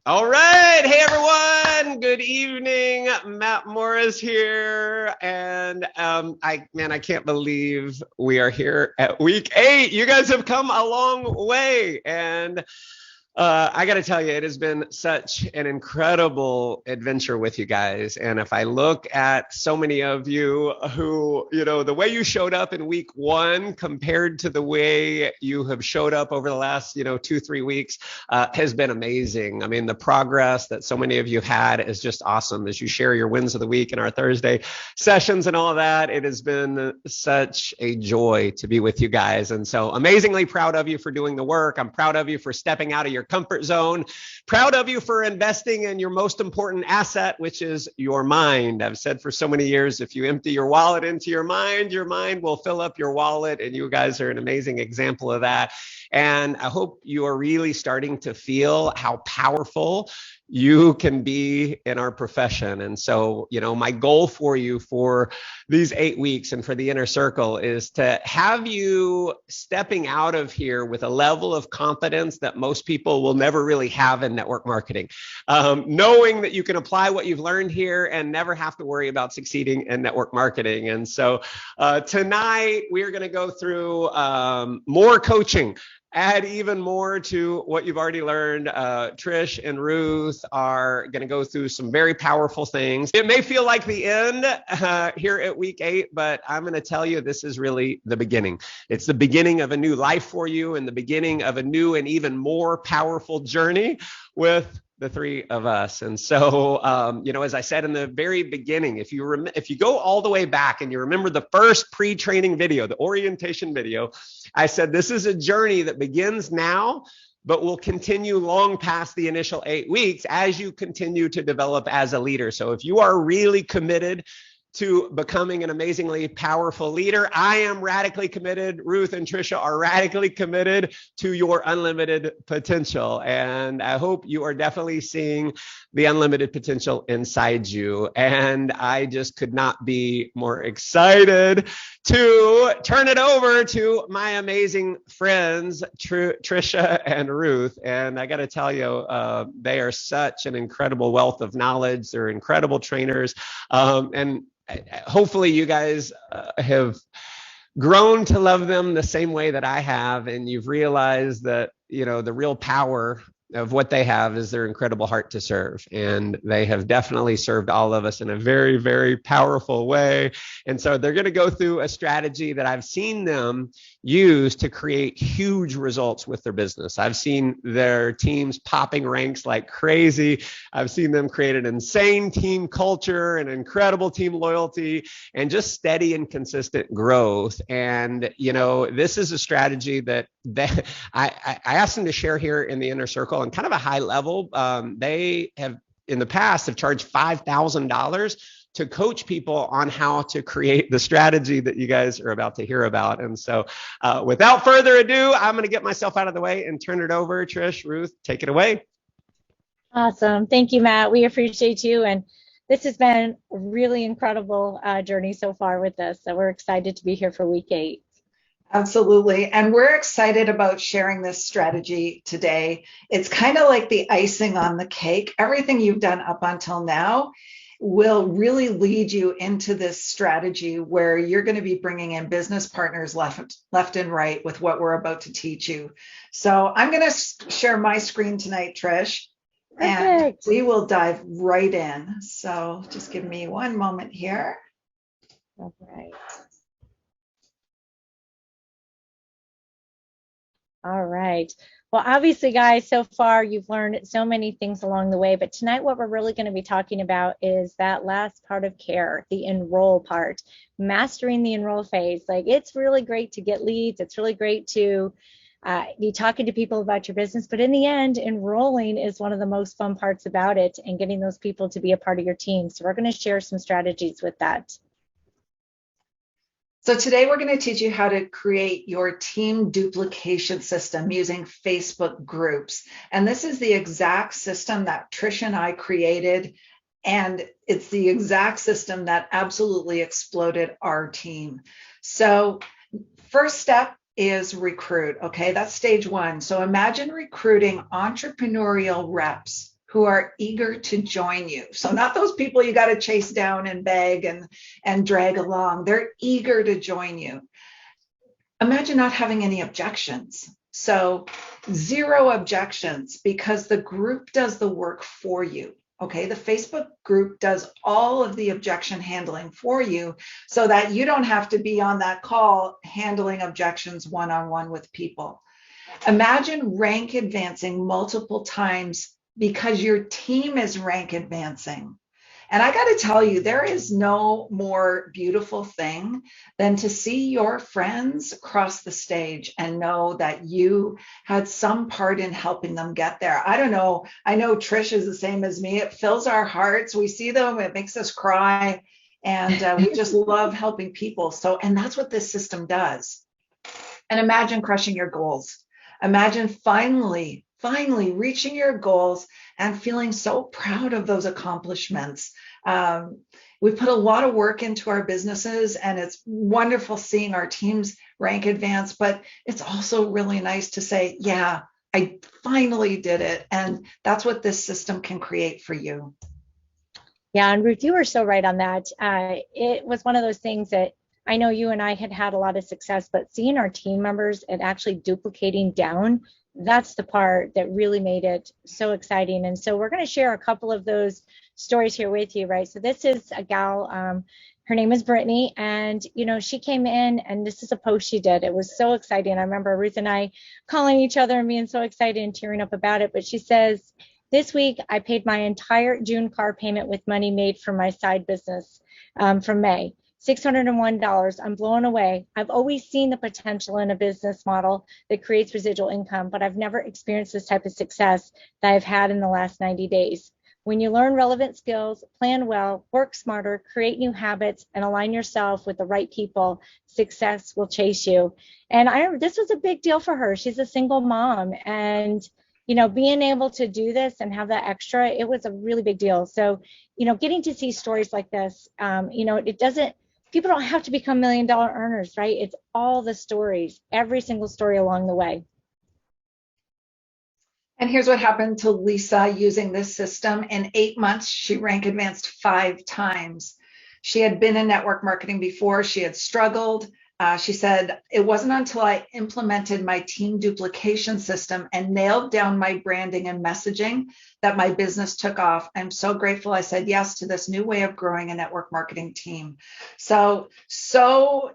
All right. Hey, everyone. Good evening. Matt Morris here. And I can't believe we are here at week 8. You guys have come a long way. And I got to tell you, it has been such an incredible adventure with you guys. And if I look at so many of you who, the way you showed up in week 1 compared to the way you have showed up over the last, 2-3 weeks has been amazing. I mean, the progress that so many of you had is just awesome as you share your wins of the week in our Thursday sessions and all of that. It has been such a joy to be with you guys. And so amazingly proud of you for doing the work. I'm proud of you for stepping out of your comfort zone. Proud of you for investing in your most important asset, which is your mind. I've said for so many years, if you empty your wallet into your mind will fill up your wallet. And you guys are an amazing example of that. And I hope you are really starting to feel how powerful you can be in our profession. And so, my goal for you for these 8 weeks and for the inner circle is to have you stepping out of here with a level of confidence that most people will never really have in network marketing. Knowing that you can apply what you've learned here and never have to worry about succeeding in network marketing. And so tonight we're going to go through more coaching. Add even more to what you've already learned. Trish and Ruth are going to go through some very powerful things. It may feel like the end here at week 8, but I'm going to tell you this is really the beginning. It's the beginning of a new life for you and the beginning of a new and even more powerful journey with the 3 of us. And so, as I said in the very beginning, if you go all the way back and you remember the first pre-training video, the orientation video, I said, this is a journey that begins now, but will continue long past the initial 8 weeks as you continue to develop as a leader. So if you are really committed to becoming an amazingly powerful leader, I am radically committed. Ruth and Trisha are radically committed to your unlimited potential. And I hope you are definitely seeing the unlimited potential inside you. And I just could not be more excited to turn it over to my amazing friends, Trisha and Ruth. And I got to tell you, they are such an incredible wealth of knowledge. They're incredible trainers. And hopefully you guys have grown to love them the same way that I have. And you've realized that, the real power of what they have is their incredible heart to serve. And they have definitely served all of us in a very, very powerful way. And so they're going to go through a strategy that I've seen them use to create huge results with their business. I've seen their teams popping ranks like crazy. I've seen them create an insane team culture, an incredible team loyalty, and just steady and consistent growth. And, this is a strategy that I asked them to share here in the inner circle on kind of a high level. They have in the past have charged $5,000 to coach people on how to create the strategy that you guys are about to hear about. And so without further ado, I'm going to get myself out of the way and turn it over. Trish, Ruth, take it away. Awesome. Thank you, Matt. We appreciate you. And this has been a really incredible journey so far with this. So we're excited to be here for week 8. Absolutely. And we're excited about sharing this strategy today. It's kind of like the icing on the cake. Everything you've done up until now will really lead you into this strategy where you're going to be bringing in business partners left and right with what we're about to teach you. So I'm going to share my screen tonight, Trish, and we will dive right in. So just give me one moment here. All right. All right. Well, obviously, guys, so far you've learned so many things along the way, but tonight what we're really going to be talking about is that last part of care, the enroll part, mastering the enroll phase. Like, it's really great to get leads. It's really great to be talking to people about your business, but in the end, enrolling is one of the most fun parts about it and getting those people to be a part of your team. So we're going to share some strategies with that. So today we're going to teach you how to create your team duplication system using Facebook groups. And this is the exact system that Trish and I created. And it's the exact system that absolutely exploded our team. So first step is recruit. Okay, that's stage 1. So imagine recruiting entrepreneurial reps who are eager to join you. So not those people you got to chase down and beg and drag along. They're eager to join you. Imagine not having any objections. So 0 objections because the group does the work for you. Okay, the Facebook group does all of the objection handling for you so that you don't have to be on that call handling objections one-on-one with people. Imagine rank advancing multiple times because your team is rank advancing. And I got to tell you, there is no more beautiful thing than to see your friends cross the stage and know that you had some part in helping them get there. I don't know. I know Trish is the same as me. It fills our hearts. We see them. It makes us cry. And we just love helping people. So, and that's what this system does. And imagine crushing your goals. Imagine finally reaching your goals and feeling so proud of those accomplishments. We put a lot of work into our businesses, and it's wonderful seeing our teams rank advance, but it's also really nice to say, yeah, I finally did it. And that's what this system can create for you. Yeah, and Ruth, you were so right on that. It was one of those things that I know you and I had a lot of success, but seeing our team members and actually duplicating down, that's the part that really made it so exciting. And so we're going to share a couple of those stories here with you, right? So this is a gal, her name is Brittany, and she came in, and this is a post she did. It was so exciting. I remember Ruth and I calling each other and being so excited and tearing up about it. But she says, "This week I paid my entire June car payment with money made from my side business from May. $601. I'm blown away. I've always seen the potential in a business model that creates residual income, but I've never experienced this type of success that I've had in the last 90 days. When you learn relevant skills, plan well, work smarter, create new habits, and align yourself with the right people, success will chase you." And this was a big deal for her. She's a single mom, and being able to do this and have that extra, it was a really big deal. So, getting to see stories like this, people don't have to become $1 million earners, right? It's all the stories, every single story along the way. And here's what happened to Lisa using this system. In 8 months, she rank advanced 5 times. She had been in network marketing before. She had struggled. She said, "It wasn't until I implemented my team duplication system and nailed down my branding and messaging that my business took off. I'm so grateful I said yes to this new way of growing a network marketing team." So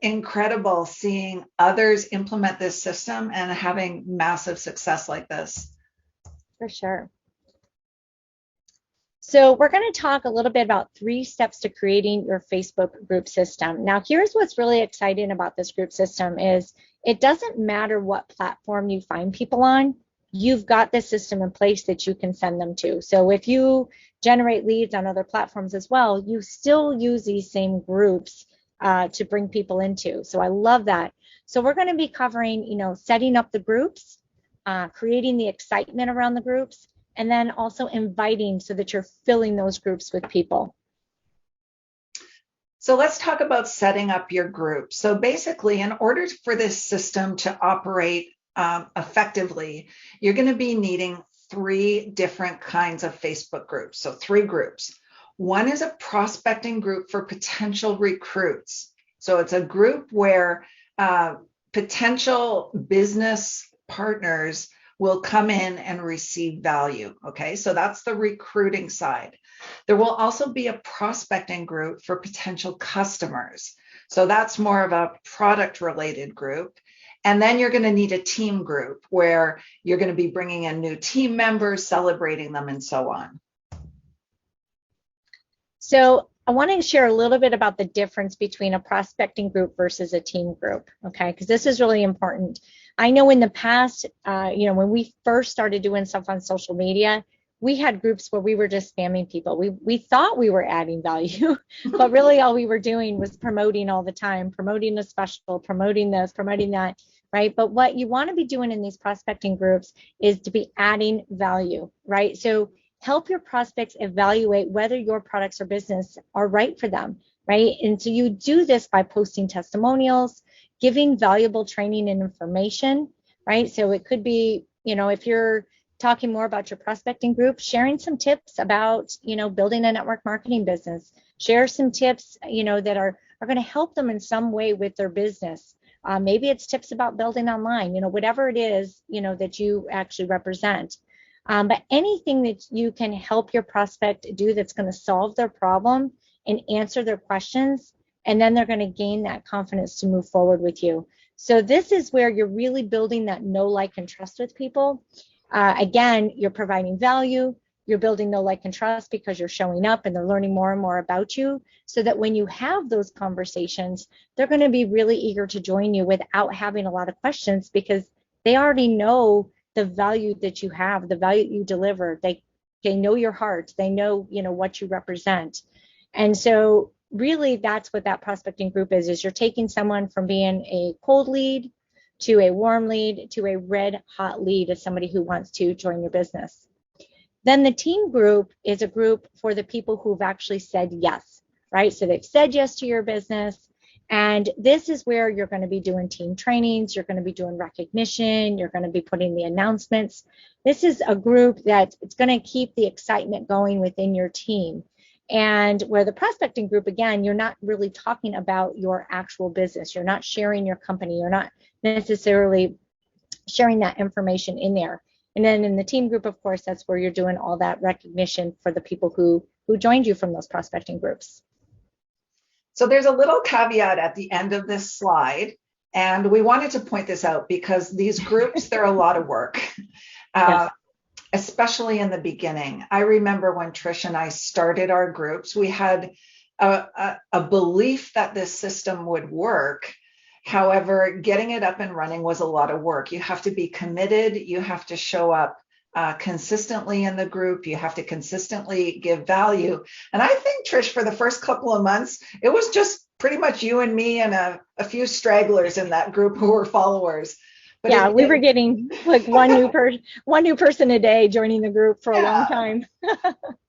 incredible seeing others implement this system and having massive success like this. For sure. So we're going to talk a little bit about 3 steps to creating your Facebook group system. Now, here's what's really exciting about this group system is it doesn't matter what platform you find people on, you've got this system in place that you can send them to. So if you generate leads on other platforms as well, you still use these same groups to bring people into. So I love that. So we're going to be covering, setting up the groups, creating the excitement around the groups, and then also inviting so that you're filling those groups with people. So let's talk about setting up your group. So basically, in order for this system to operate effectively, you're going to be needing 3 different kinds of Facebook groups. So 3 groups. One is a prospecting group for potential recruits. So it's a group where potential business partners will come in and receive value. Okay, so that's the recruiting side. There will also be a prospecting group for potential customers. So that's more of a product related group. And then you're going to need a team group where you're going to be bringing in new team members, celebrating them, and so on. So I want to share a little bit about the difference between a prospecting group versus a team group, okay? Because this is really important. I know in the past, when we first started doing stuff on social media, we had groups where we were just spamming people. We thought we were adding value, but really all we were doing was promoting all the time, promoting a special, promoting this, promoting that, right? But what you want to be doing in these prospecting groups is to be adding value, right? So help your prospects evaluate whether your products or business are right for them, right? And so you do this by posting testimonials, giving valuable training and information, right? So it could be, if you're talking more about your prospecting group, sharing some tips about, building a network marketing business. Share some tips, that are going to help them in some way with their business. Maybe it's tips about building online, whatever it is, that you actually represent. But anything that you can help your prospect do that's going to solve their problem and answer their questions, and then they're going to gain that confidence to move forward with you. So this is where you're really building that know, like, and trust with people. Again, you're providing value, you're building know, like, and trust because you're showing up and they're learning more and more about you, so that when you have those conversations, they're going to be really eager to join you without having a lot of questions, because they already know the value that you have, the value you deliver. They know your heart, they know, what you represent. And so really that's what that prospecting group is you're taking someone from being a cold lead to a warm lead to a red hot lead as somebody who wants to join your business. Then the team group is a group for the people who've actually said yes, right? So they've said yes to your business. And this is where you're going to be doing team trainings, you're going to be doing recognition, you're going to be putting the announcements. This is a group that it's going to keep the excitement going within your team. And where the prospecting group, again, you're not really talking about your actual business. You're not sharing your company. You're not necessarily sharing that information in there. And then in the team group, of course, that's where you're doing all that recognition for the people who joined you from those prospecting groups. So there's a little caveat at the end of this slide, and we wanted to point this out because these groups, they're a lot of work, Yes. Especially in the beginning. I remember when Trish and I started our groups, we had a belief that this system would work. However, getting it up and running was a lot of work. You have to be committed. You have to show up consistently in the group. You have to consistently give value. And I think, Trish, for the first couple of months, it was just pretty much you and me and a few stragglers in that group who were followers. But yeah, we were getting like one new person a day joining the group for a long time.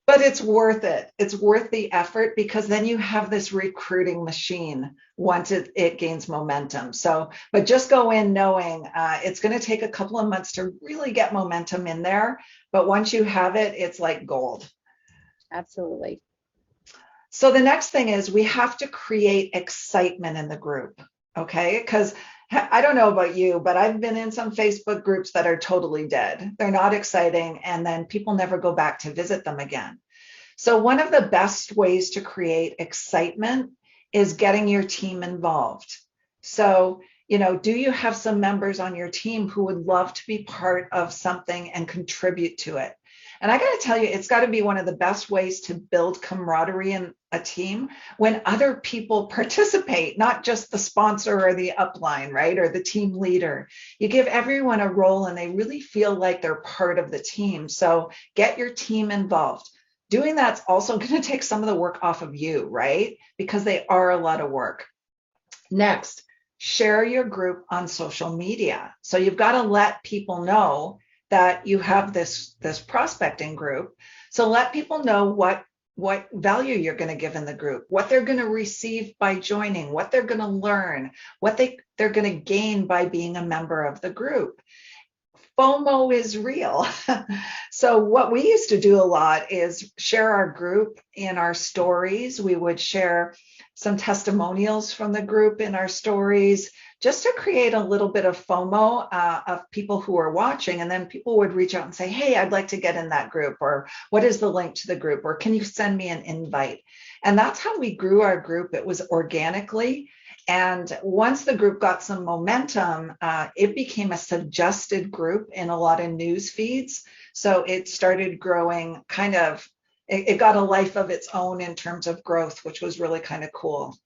But it's worth it. It's worth the effort, because then you have this recruiting machine once it gains momentum. So, but just go in knowing it's going to take a couple of months to really get momentum in there. But once you have it, it's like gold. Absolutely. So the next thing is we have to create excitement in the group. Okay. Because I don't know about you, but I've been in some Facebook groups that are totally dead. They're not exciting. And then people never go back to visit them again. So one of the best ways to create excitement is getting your team involved. So, do you have some members on your team who would love to be part of something and contribute to it? And I got to tell you, it's got to be one of the best ways to build camaraderie in a team when other people participate, not just the sponsor or the upline, right? Or the team leader. You give everyone a role and they really feel like they're part of the team. So get your team involved. Doing that's also going to take some of the work off of you, right? Because they are a lot of work. Next, share your group on social media. So you've got to let people know that you have this prospecting group. So let people know what value you're going to give in the group, what they're going to receive by joining, what they're going to learn, what they're going to gain by being a member of the group. FOMO is real. So what we used to do a lot is share our group in our stories. We would share some testimonials from the group in our stories, just to create a little bit of FOMO of people who are watching. And then people would reach out and say, hey, I'd like to get in that group, or what is the link to the group, or can you send me an invite? And that's how we grew our group. It was organically. And once the group got some momentum, it became a suggested group in a lot of news feeds. So it started growing it got a life of its own in terms of growth, which was really kind of cool.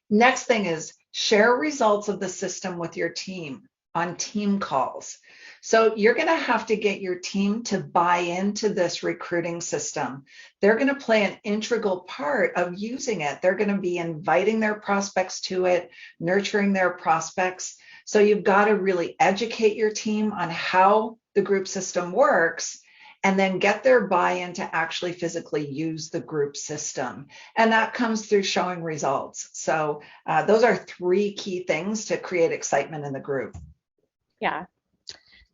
Next thing is share results of the system with your team on team calls. So you're going to have to get your team to buy into this recruiting system. They're going to play an integral part of using it. They're going to be inviting their prospects to it, nurturing their prospects. So you've got to really educate your team on how the group system works, and then get their buy-in to actually physically use the group system. And that comes through showing results. So those are three key things to create excitement in the group. Yeah.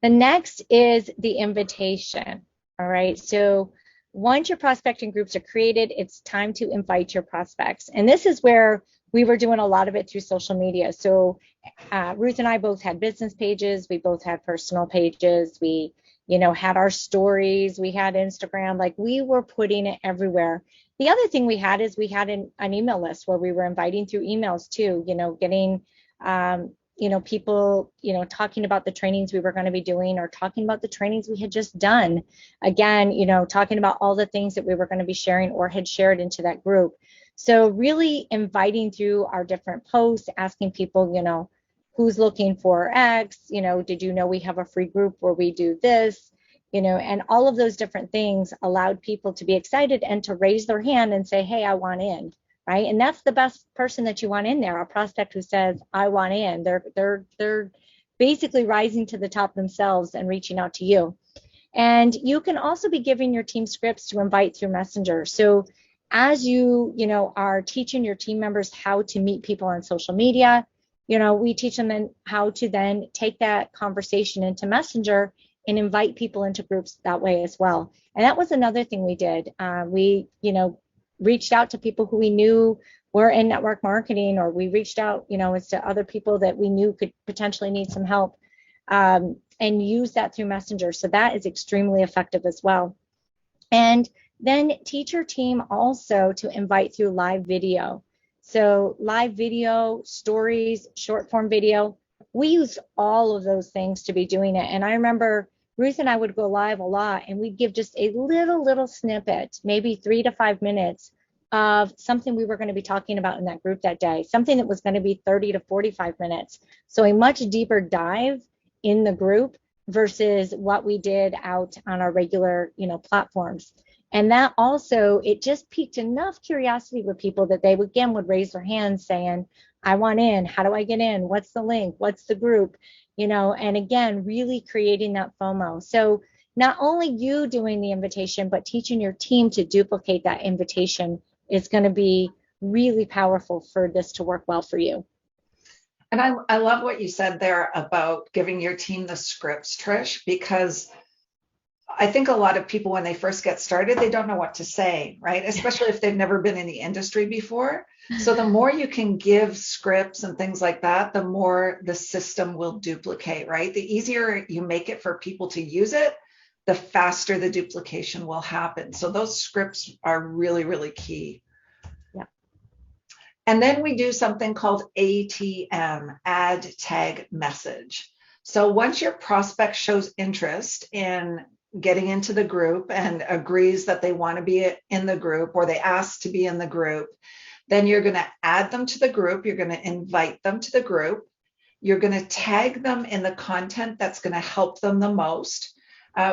The next is the invitation. All right. So once your prospecting groups are created, it's time to invite your prospects. And this is where we were doing a lot of it through social media. So Ruth and I both had business pages. We both had personal pages. We, had our stories. We had Instagram. Like, we were putting it everywhere. The other thing we had is we had an email list where we were inviting through emails too, getting, people, talking about the trainings we were going to be doing, or talking about the trainings we had just done. Again, talking about all the things that we were going to be sharing or had shared into that group. So really inviting through our different posts, asking people, who's looking for X, did you know we have a free group where we do this, and all of those different things allowed people to be excited and to raise their hand and say, hey, I want in, right? And that's the best person that you want in there, a prospect who says, I want in. They're basically rising to the top themselves and reaching out to you. And you can also be giving your team scripts to invite through Messenger. So as you are teaching your team members how to meet people on social media, we teach them then how to then take that conversation into Messenger and invite people into groups that way as well. And that was another thing we did. We, reached out to people who we knew were in network marketing, or we reached out, as to other people that we knew could potentially need some help, and use that through Messenger. So that is extremely effective as well. And then teach your team also to invite through live video. So live video, stories, short form video, we used all of those things to be doing it. And I remember Ruth and I would go live a lot, and we'd give just a little snippet, maybe 3 to 5 minutes of something we were going to be talking about in that group that day, something that was going to be 30 to 45 minutes. So a much deeper dive in the group versus what we did out on our regular, platforms. And that also, it just piqued enough curiosity with people that they would raise their hands saying, I want in. How do I get in? What's the link? What's the group? And again, really creating that FOMO. So not only you doing the invitation, but teaching your team to duplicate that invitation is going to be really powerful for this to work well for you. And I love what you said there about giving your team the scripts, Trish, because I think a lot of people, when they first get started, they don't know what to say, right? Especially if they've never been in the industry before. So the more you can give scripts and things like that, the more the system will duplicate, right? The easier you make it for people to use it, the faster the duplication will happen. So those scripts are really, really key. Yeah. And then we do something called ATM, add tag message. So once your prospect shows interest in getting into the group and agrees that they want to be in the group, or they ask to be in the group, then you're going to add them to the group. You're going to invite them to the group. You're going to tag them in the content that's going to help them the most.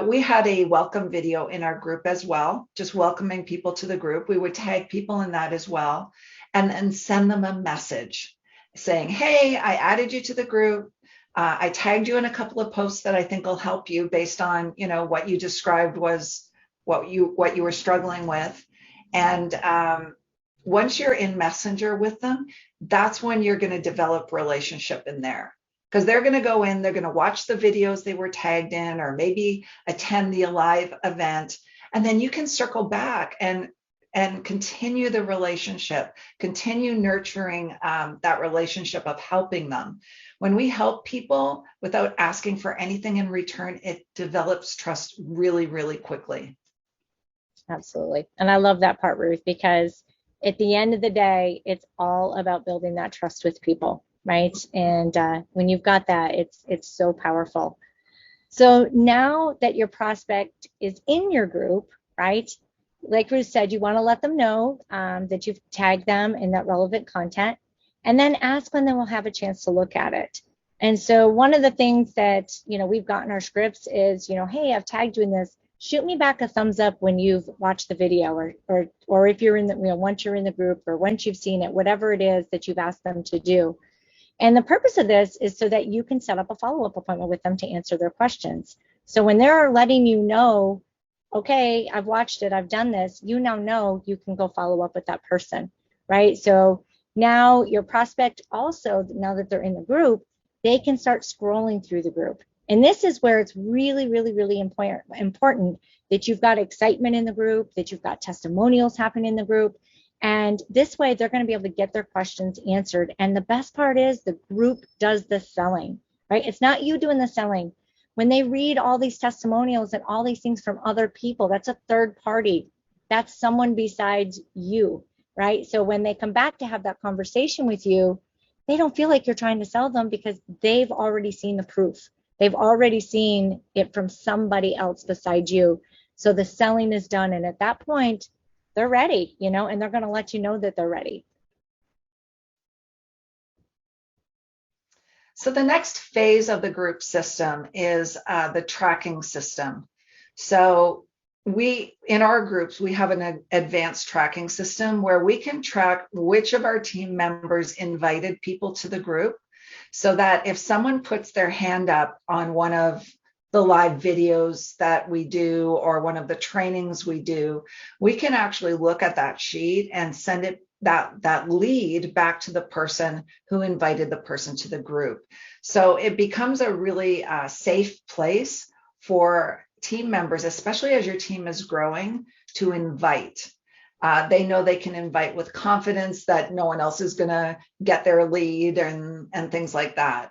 We had a welcome video in our group as well, just welcoming people to the group. We would tag people in that as well, and then send them a message saying, hey, I added you to the group. I tagged you in a couple of posts that I think will help you based on, what you described was what you were struggling with. And once you're in Messenger with them, that's when you're going to develop relationship in there, because they're going to go in, they're going to watch the videos they were tagged in, or maybe attend the live event. And then you can circle back and continue the relationship, continue nurturing that relationship of helping them. When we help people without asking for anything in return, it develops trust really, really quickly. Absolutely. And I love that part, Ruth, because at the end of the day, it's all about building that trust with people, right? And when you've got that, it's so powerful. So now that your prospect is in your group, right? Like Ruth said, you want to let them know that you've tagged them in that relevant content, and then ask when they will have a chance to look at it. And so one of the things that, we've got in our scripts is, hey, I've tagged you in this. Shoot me back a thumbs up when you've watched the video, or if you're in the, once you're in the group, or once you've seen it, whatever it is that you've asked them to do. And the purpose of this is so that you can set up a follow-up appointment with them to answer their questions. So when they're letting you know, okay, I've watched it, I've done this, you now know you can go follow up with that person, right? So now your prospect also, now that they're in the group, they can start scrolling through the group. And this is where it's really, really, really important that you've got excitement in the group, that you've got testimonials happening in the group. And this way they're going to be able to get their questions answered. And the best part is the group does the selling, right? It's not you doing the selling. When they read all these testimonials and all these things from other people, that's a third party. That's someone besides you, right? So when they come back to have that conversation with you, they don't feel like you're trying to sell them because they've already seen the proof. They've already seen it from somebody else besides you. So the selling is done. And at that point, they're ready, you know, and they're going to let you know that they're ready. So the next phase of the group system is the tracking system. So in our groups, we have an advanced tracking system where we can track which of our team members invited people to the group, so that if someone puts their hand up on one of the live videos that we do or one of the trainings we do, we can actually look at that sheet and send it that lead back to the person who invited the person to the group. So it becomes a really safe place for team members, especially as your team is growing, to invite. They know they can invite with confidence that no one else is going to get their lead and things like that.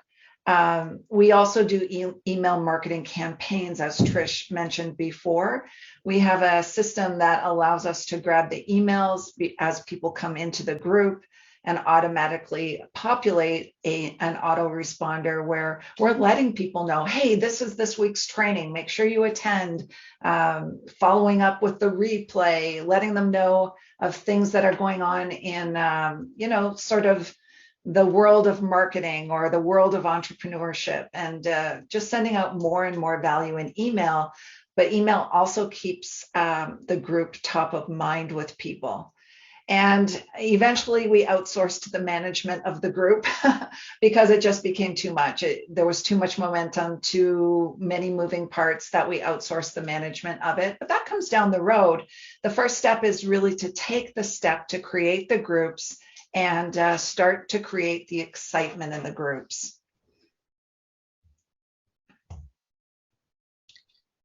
We also do email marketing campaigns, as Trish mentioned before. We have a system that allows us to grab the emails as people come into the group and automatically populate an autoresponder where we're letting people know, hey, this is this week's training, make sure you attend, following up with the replay, letting them know of things that are going on in, sort of the world of marketing or the world of entrepreneurship, and just sending out more and more value in email. But email also keeps the group top of mind with people. And eventually we outsourced the management of the group because it just became too much. There was too much momentum, too many moving parts, that we outsourced the management of it. But that comes down the road. The first step is really to take the step to create the groups and start to create the excitement in the groups.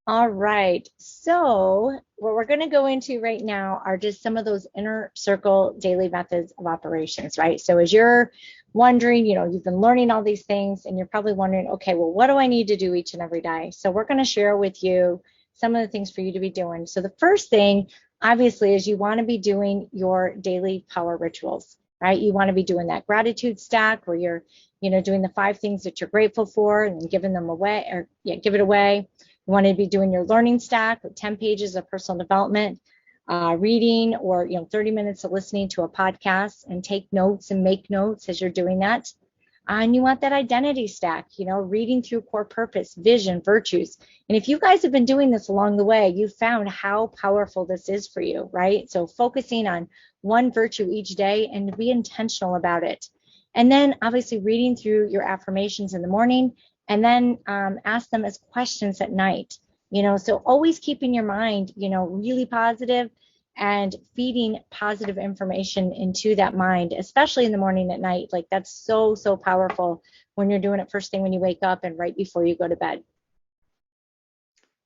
All right, so what we're going to go into right now are just some of those inner circle daily methods of operations, right? So as you're wondering, you've been learning all these things and you're probably wondering, okay, well, what do I need to do each and every day? So we're going to share with you some of the things for you to be doing. So the first thing, obviously, is you want to be doing your daily power rituals, right? You want to be doing that gratitude stack where you're, doing the 5 things that you're grateful for and giving them away, or give it away. You want to be doing your learning stack with 10 pages of personal development, reading, or 30 minutes of listening to a podcast, and take notes and make notes as you're doing that. And you want that identity stack, reading through core purpose, vision, virtues. And if you guys have been doing this along the way, you've found how powerful this is for you, right? So focusing on one virtue each day and be intentional about it. And then obviously reading through your affirmations in the morning, and then ask them as questions at night. So always keeping your mind, really positive and feeding positive information into that mind, especially in the morning at night. Like, that's so, so powerful when you're doing it first thing when you wake up and right before you go to bed.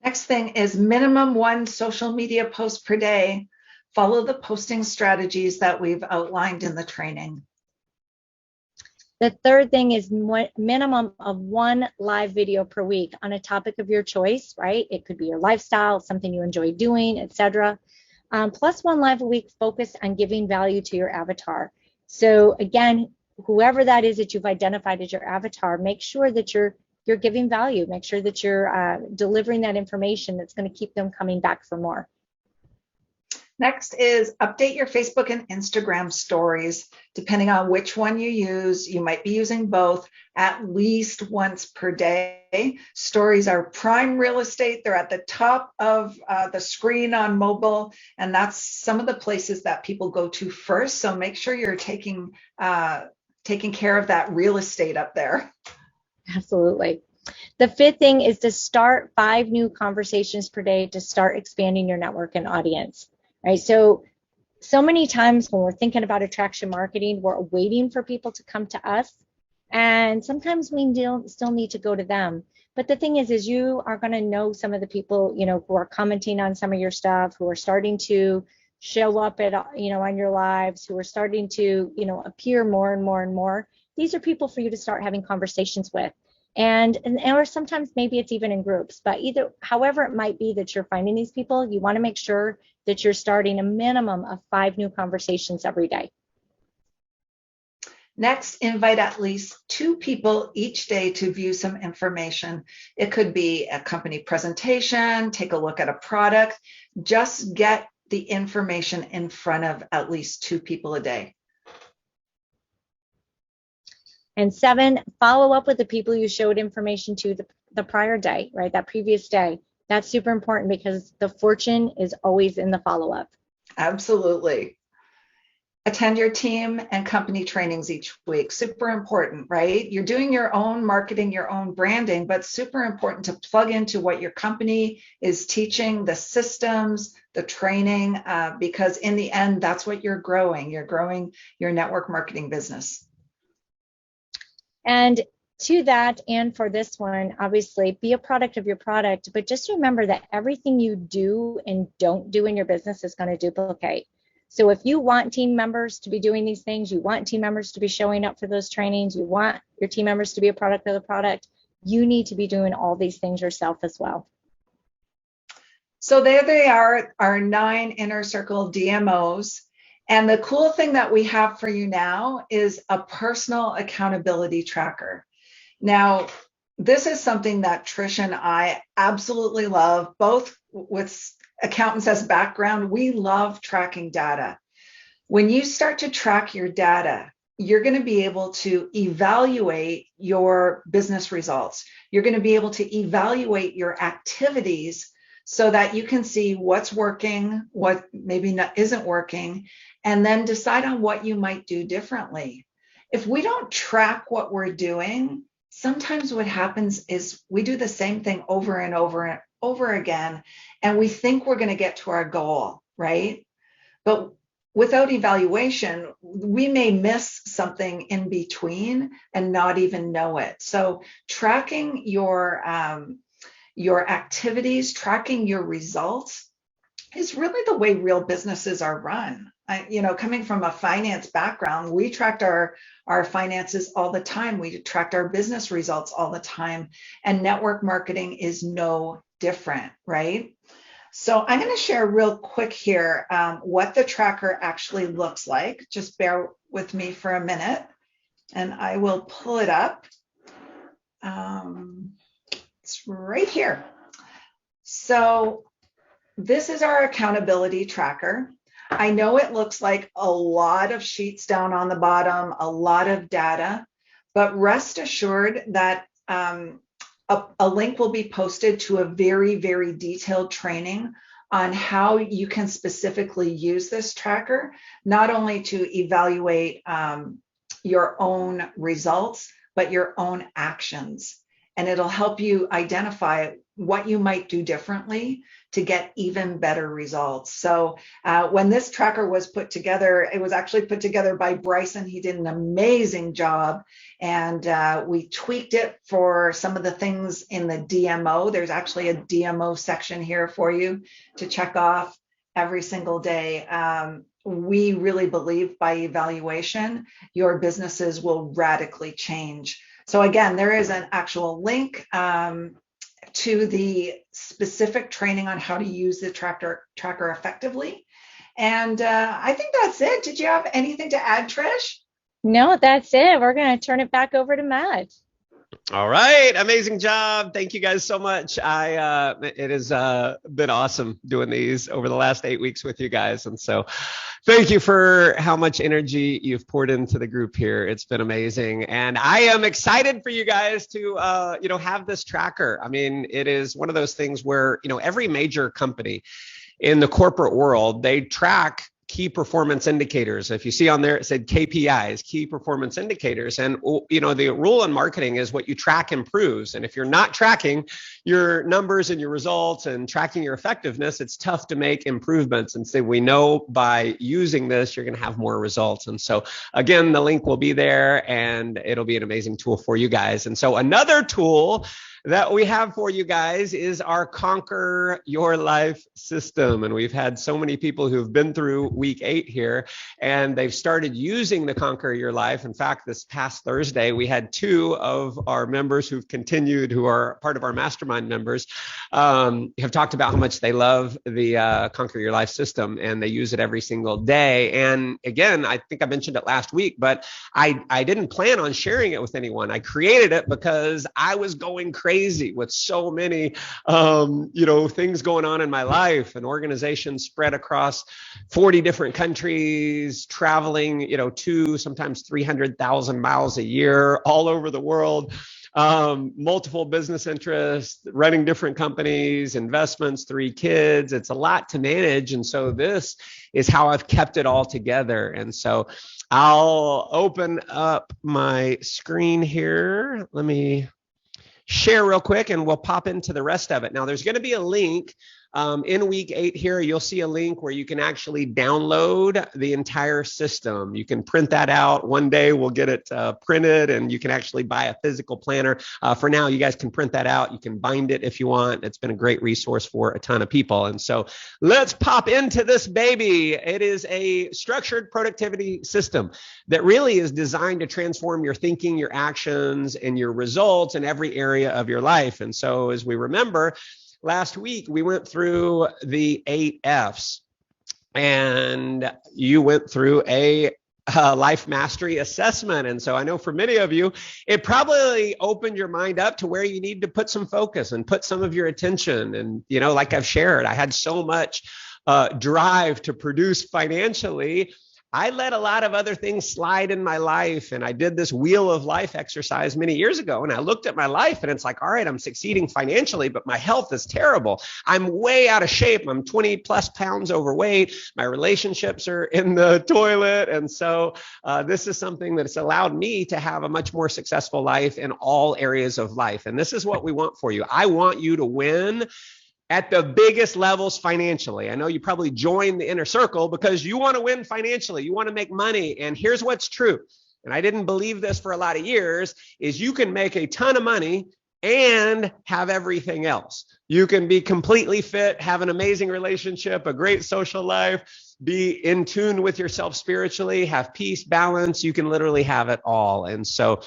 Next thing is minimum 1 social media post per day. Follow the posting strategies that we've outlined in the training. The third thing is minimum of 1 live video per week on a topic of your choice, right? It could be your lifestyle, something you enjoy doing, etc. Plus 1 live a week focused on giving value to your avatar. So again, whoever that is that you've identified as your avatar, make sure that you're giving value. Make sure that you're delivering that information that's going to keep them coming back for more. Next is update your Facebook and Instagram stories. Depending on which one you use, you might be using both, at least once per day. Stories are prime real estate. They're at the top of the screen on mobile, and that's some of the places that people go to first. So make sure you're taking care of that real estate up there. Absolutely. The 5th thing is to start 5 new conversations per day to start expanding your network and audience. Right. So many times when we're thinking about attraction marketing, we're waiting for people to come to us. And sometimes we still need to go to them. But the thing is you are going to know some of the people, who are commenting on some of your stuff, who are starting to show up at, on your lives, who are starting to, appear more and more and more. These are people for you to start having conversations with. And or sometimes maybe it's even in groups, but however it might be that you're finding these people, you want to make sure that you're starting a minimum of 5 new conversations every day. Next, invite at least 2 people each day to view some information. It could be a company presentation, take a look at a product, just get the information in front of at least 2 people a day. And 7, follow up with the people you showed information to the prior day, right? That previous day. That's super important because the fortune is always in the follow-up. Absolutely. Attend your team and company trainings each week. Super important, right? You're doing your own marketing, your own branding, but super important to plug into what your company is teaching, the systems, the training, because in the end, that's what you're growing. You're growing your network marketing business. And to that, and for this one, obviously, be a product of your product, but just remember that everything you do and don't do in your business is going to duplicate. So if you want team members to be doing these things, you want team members to be showing up for those trainings, you want your team members to be a product of the product, you need to be doing all these things yourself as well. So there they are, our 9 inner circle DMOs. And the cool thing that we have for you now is a personal accountability tracker. Now, this is something that Trish and I absolutely love, both with accountants as background. We love tracking data. When you start to track your data, you're going to be able to evaluate your business results. You're going to be able to evaluate your activities so that you can see what's working, what maybe isn't working, and then decide on what you might do differently. If we don't track what we're doing, sometimes what happens is we do the same thing over and over and over again, and we think we're going to get to our goal, right? But without evaluation, we may miss something in between and not even know it. So tracking your activities, tracking your results is really the way real businesses are run. Coming from a finance background, we tracked our finances all the time. We tracked our business results all the time. And network marketing is no different, right? So I'm going to share real quick here what the tracker actually looks like. Just bear with me for a minute and I will pull it up. It's right here. So this is our accountability tracker. I know it looks like a lot of sheets down on the bottom, a lot of data, but rest assured that a link will be posted to a very, very detailed training on how you can specifically use this tracker, not only to evaluate your own results, but your own actions. And it'll help you identify what you might do differently to get even better results. So when this tracker was put together, it was actually put together by Bryson. He did an amazing job, and we tweaked it for some of the things in the DMO. There's actually a DMO section here for you to check off every single day. We really believe by evaluation, your businesses will radically change. So again, there is an actual link to the specific training on how to use the tracker effectively. And I think that's it. Did you have anything to add, Trish? No, that's it. We're going to turn it back over to Matt. All right. Amazing job. Thank you guys so much. It has been awesome doing these over the last 8 weeks with you guys. And so thank you for how much energy you've poured into the group here. It's been amazing. And I am excited for you guys to, have this tracker. I mean, it is one of those things where, every major company in the corporate world, they track key performance indicators. If you see on there, it said KPIs, key performance indicators. And, the rule in marketing is what you track improves. And if you're not tracking your numbers and your results and tracking your effectiveness, it's tough to make improvements. And so we know by using this, you're going to have more results. And so again, the link will be there and it'll be an amazing tool for you guys. And so another tool that we have for you guys is our Conquer Your Life system. And we've had so many people who've been through week 8 here, and they've started using the Conquer Your Life. In fact, this past Thursday, we had 2 of our members who've continued, who are part of our Mastermind members, have talked about how much they love the Conquer Your Life system, and they use it every single day. And again, I think I mentioned it last week, but I didn't plan on sharing it with anyone. I created it because I was going crazy with so many, things going on in my life, an organization spread across 40 different countries, traveling, 2, sometimes 300,000 miles a year all over the world. Multiple business interests, running different companies, investments, 3 kids. It's a lot to manage. And so this is how I've kept it all together. And so I'll open up my screen here. Let me share real quick and we'll pop into the rest of it. Now, there's going to be a link in week 8 here. You'll see a link where you can actually download the entire system. You can print that out. One day we'll get it printed and you can actually buy a physical planner. For now, you guys can print that out. You can bind it if you want. It's been a great resource for a ton of people. And so let's pop into this baby. It is a structured productivity system that really is designed to transform your thinking, your actions, and your results in every area of your life. And so as we remember, last week, we went through the 8 F's, and you went through a life mastery assessment. And so I know for many of you, it probably opened your mind up to where you need to put some focus and put some of your attention. And, like I've shared, I had so much drive to produce financially. I let a lot of other things slide in my life. And I did this wheel of life exercise many years ago. And I looked at my life and it's like, all right, I'm succeeding financially, but my health is terrible. I'm way out of shape. I'm 20 plus pounds overweight. My relationships are in the toilet. And so this is something that's allowed me to have a much more successful life in all areas of life. And this is what we want for you. I want you to win at the biggest levels financially. I know you probably joined the inner circle because you want to win financially. You want to make money. And here's what's true. And I didn't believe this for a lot of years, is you can make a ton of money and have everything else. You can be completely fit, have an amazing relationship, a great social life, be in tune with yourself spiritually, have peace, balance. You can literally have it all. And so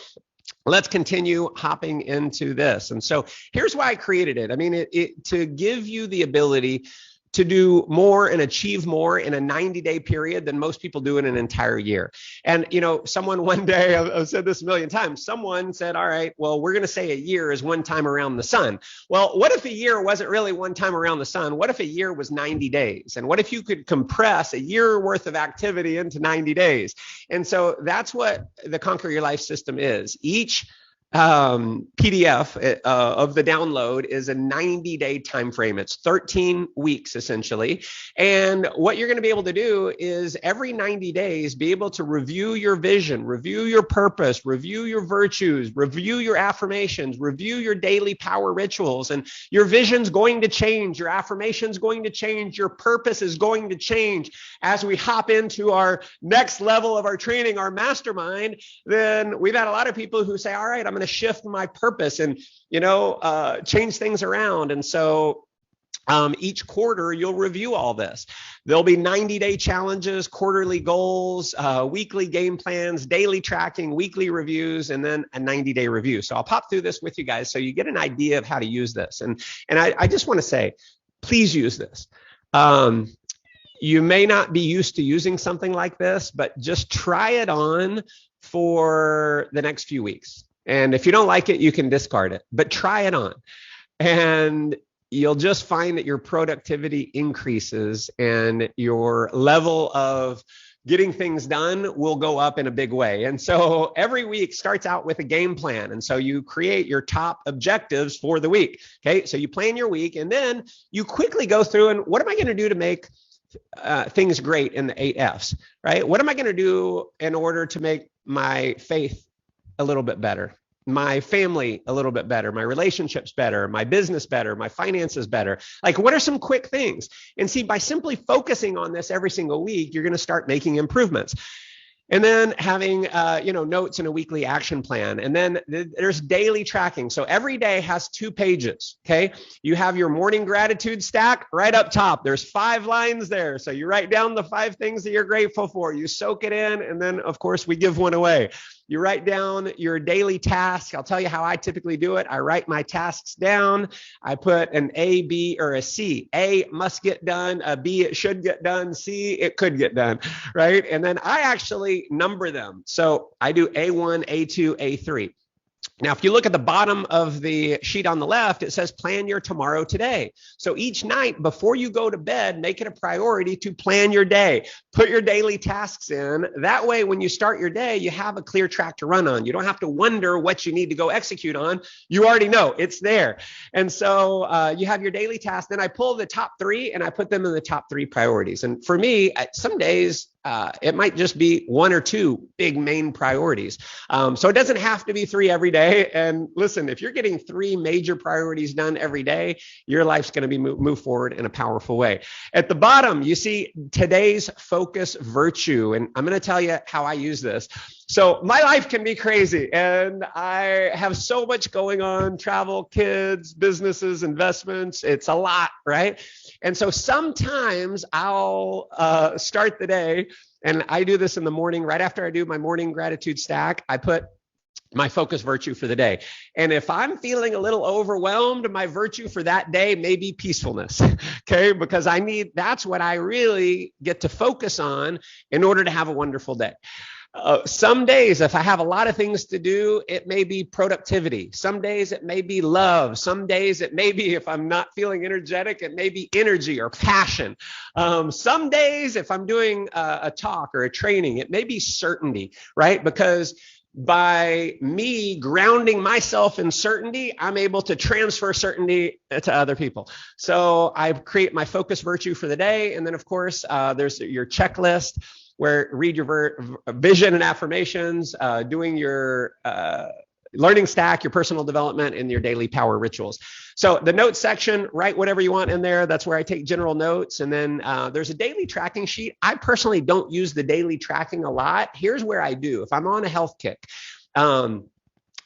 let's continue hopping into this. And so here's why I created it. I mean, it to give you the ability to do more and achieve more in a 90-day period than most people do in an entire year. And, someone one day, I've said this a million times, someone said, all right, well, we're going to say a year is one time around the sun. Well, what if a year wasn't really one time around the sun? What if a year was 90 days? And what if you could compress a year worth of activity into 90 days? And so that's what the Conquer Your Life system is. Each PDF of the download is a 90-day time frame. It's 13 weeks essentially. And what you're going to be able to do is every 90 days be able to review your vision, review your purpose, review your virtues, review your affirmations, review your daily power rituals. And your vision's going to change, your affirmation's going to change, your purpose is going to change. As we hop into our next level of our training, our mastermind, then we've had a lot of people who say, all right, I'm going to shift my purpose and, change things around. And so each quarter, you'll review all this. There'll be 90-day challenges, quarterly goals, weekly game plans, daily tracking, weekly reviews, and then a 90-day review. So I'll pop through this with you guys so you get an idea of how to use this. And I just want to say, please use this. You may not be used to using something like this, but just try it on for the next few weeks. And if you don't like it, you can discard it, but try it on. And you'll just find that your productivity increases and your level of getting things done will go up in a big way. And so every week starts out with a game plan. And so you create your top objectives for the week. Okay. So you plan your week and then you quickly go through and what am I going to do to make things great in the 8 F's, right? What am I going to do in order to make my faith a little bit better, my family a little bit better, my relationships better, my business better, my finances better? Like, what are some quick things? And see, by simply focusing on this every single week, you're going to start making improvements. And then having, notes and a weekly action plan. And then there's daily tracking. So every day has 2 pages, okay? You have your morning gratitude stack right up top. There's 5 lines there. So you write down the 5 things that you're grateful for. You soak it in. And then, of course, we give one away. You write down your daily task. I'll tell you how I typically do it. I write my tasks down. I put an A, B, or a C. A must get done. A B, it should get done. C, it could get done, right? And then I actually number them. So I do A1, A2, A3. Now, if you look at the bottom of the sheet on the left, it says plan your tomorrow today. So each night before you go to bed, make it a priority to plan your day. Put your daily tasks in. That way, when you start your day, you have a clear track to run on. You don't have to wonder what you need to go execute on. You already know it's there. And so you have your daily tasks. Then I pull the top 3 and I put them in the top 3 priorities. And for me, some days, it might just be 1 or 2 big main priorities. So it doesn't have to be 3 every day. And listen, if you're getting 3 major priorities done every day, your life's going to be move forward in a powerful way. At the bottom, you see today's focus virtue. And I'm going to tell you how I use this. So my life can be crazy and I have so much going on, travel, kids, businesses, investments. It's a lot, right? And so sometimes I'll start the day, and I do this in the morning, right after I do my morning gratitude stack, I put my focus virtue for the day. And if I'm feeling a little overwhelmed, my virtue for that day may be peacefulness, okay? Because that's what I really get to focus on in order to have a wonderful day. Some days, if I have a lot of things to do, it may be productivity. Some days it may be love. Some days it may be, if I'm not feeling energetic, it may be energy or passion. Some days, if I'm doing a talk or a training, it may be certainty, right? Because by me grounding myself in certainty, I'm able to transfer certainty to other people. So I create my focus virtue for the day. And then, of course, there's your checklist, where read your vision and affirmations, doing your learning stack, your personal development, and your daily power rituals. So the notes section, write whatever you want in there. That's where I take general notes. And then there's a daily tracking sheet. I personally don't use the daily tracking a lot. Here's where I do. If I'm on a health kick,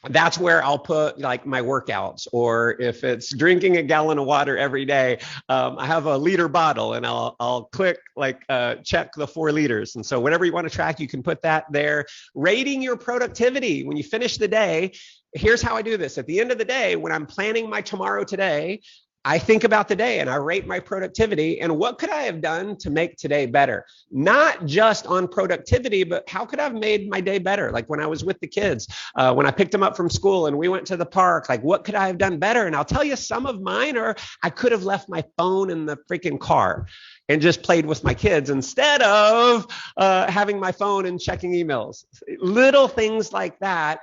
that's where I'll put like my workouts, or if it's drinking a gallon of water every day, I have a liter bottle and I'll click like check the 4 liters. And so whatever you want to track, you can put that there. Rating your productivity when you finish the day. Here's how I do this. At the end of the day, when I'm planning my tomorrow today, I think about the day and I rate my productivity and what could I have done to make today better? Not just on productivity, but how could I have made my day better? Like when I was with the kids, when I picked them up from school and we went to the park, like what could I have done better? And I'll tell you, some of mine are, I could have left my phone in the freaking car and just played with my kids instead of having my phone and checking emails. Little things like that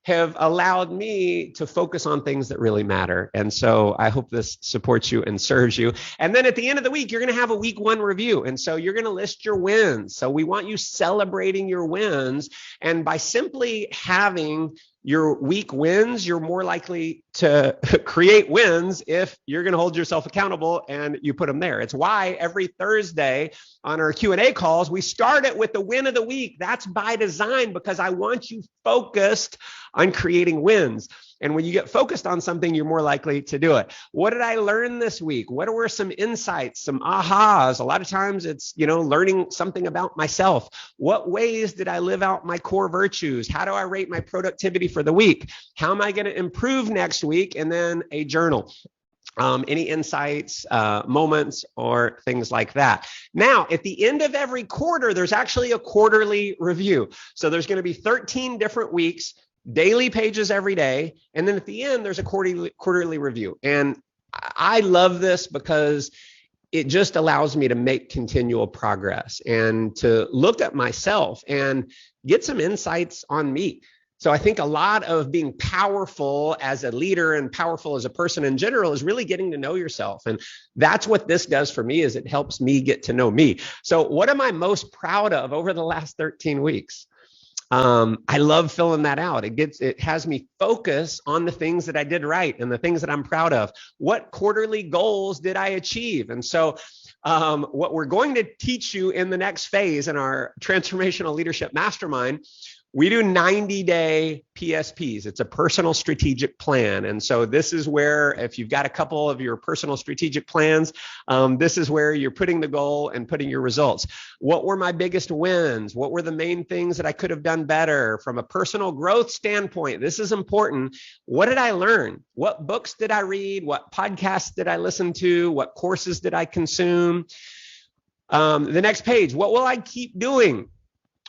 have allowed me to focus on things that really matter. And so I hope this supports you and serves you. And then at the end of the week, you're going to have a week 1 review. And so you're going to list your wins. So we want you celebrating your wins. And by simply having your week wins, you're more likely to create wins if you're going to hold yourself accountable and you put them there. It's why every Thursday on our Q&A calls, we start it with the win of the week. That's by design, because I want you focused on creating wins. And when you get focused on something, you're more likely to do it. What did I learn this week? What were some insights, some ahas? A lot of times it's, learning something about myself. What ways did I live out my core virtues? How do I rate my productivity for the week? How am I going to improve next week? And then a journal. Any insights, moments, or things like that. Now, at the end of every quarter, there's actually a quarterly review. So there's going to be 13 different weeks, daily pages every day. And then at the end, there's a quarterly review. And I love this because it just allows me to make continual progress and to look at myself and get some insights on me. So I think a lot of being powerful as a leader and powerful as a person in general is really getting to know yourself. And that's what this does for me, is it helps me get to know me. So what am I most proud of over the last 13 weeks? I love filling that out. It has me focus on the things that I did right and the things that I'm proud of. What quarterly goals did I achieve? And so what we're going to teach you in the next phase in our Transformational Leadership Mastermind, we do 90-day PSPs. It's a personal strategic plan. And so this is where, if you've got a couple of your personal strategic plans, this is where you're putting the goal and putting your results. What were my biggest wins? What were the main things that I could have done better from a personal growth standpoint? This is important. What did I learn? What books did I read? What podcasts did I listen to? What courses did I consume? The next page, what will I keep doing?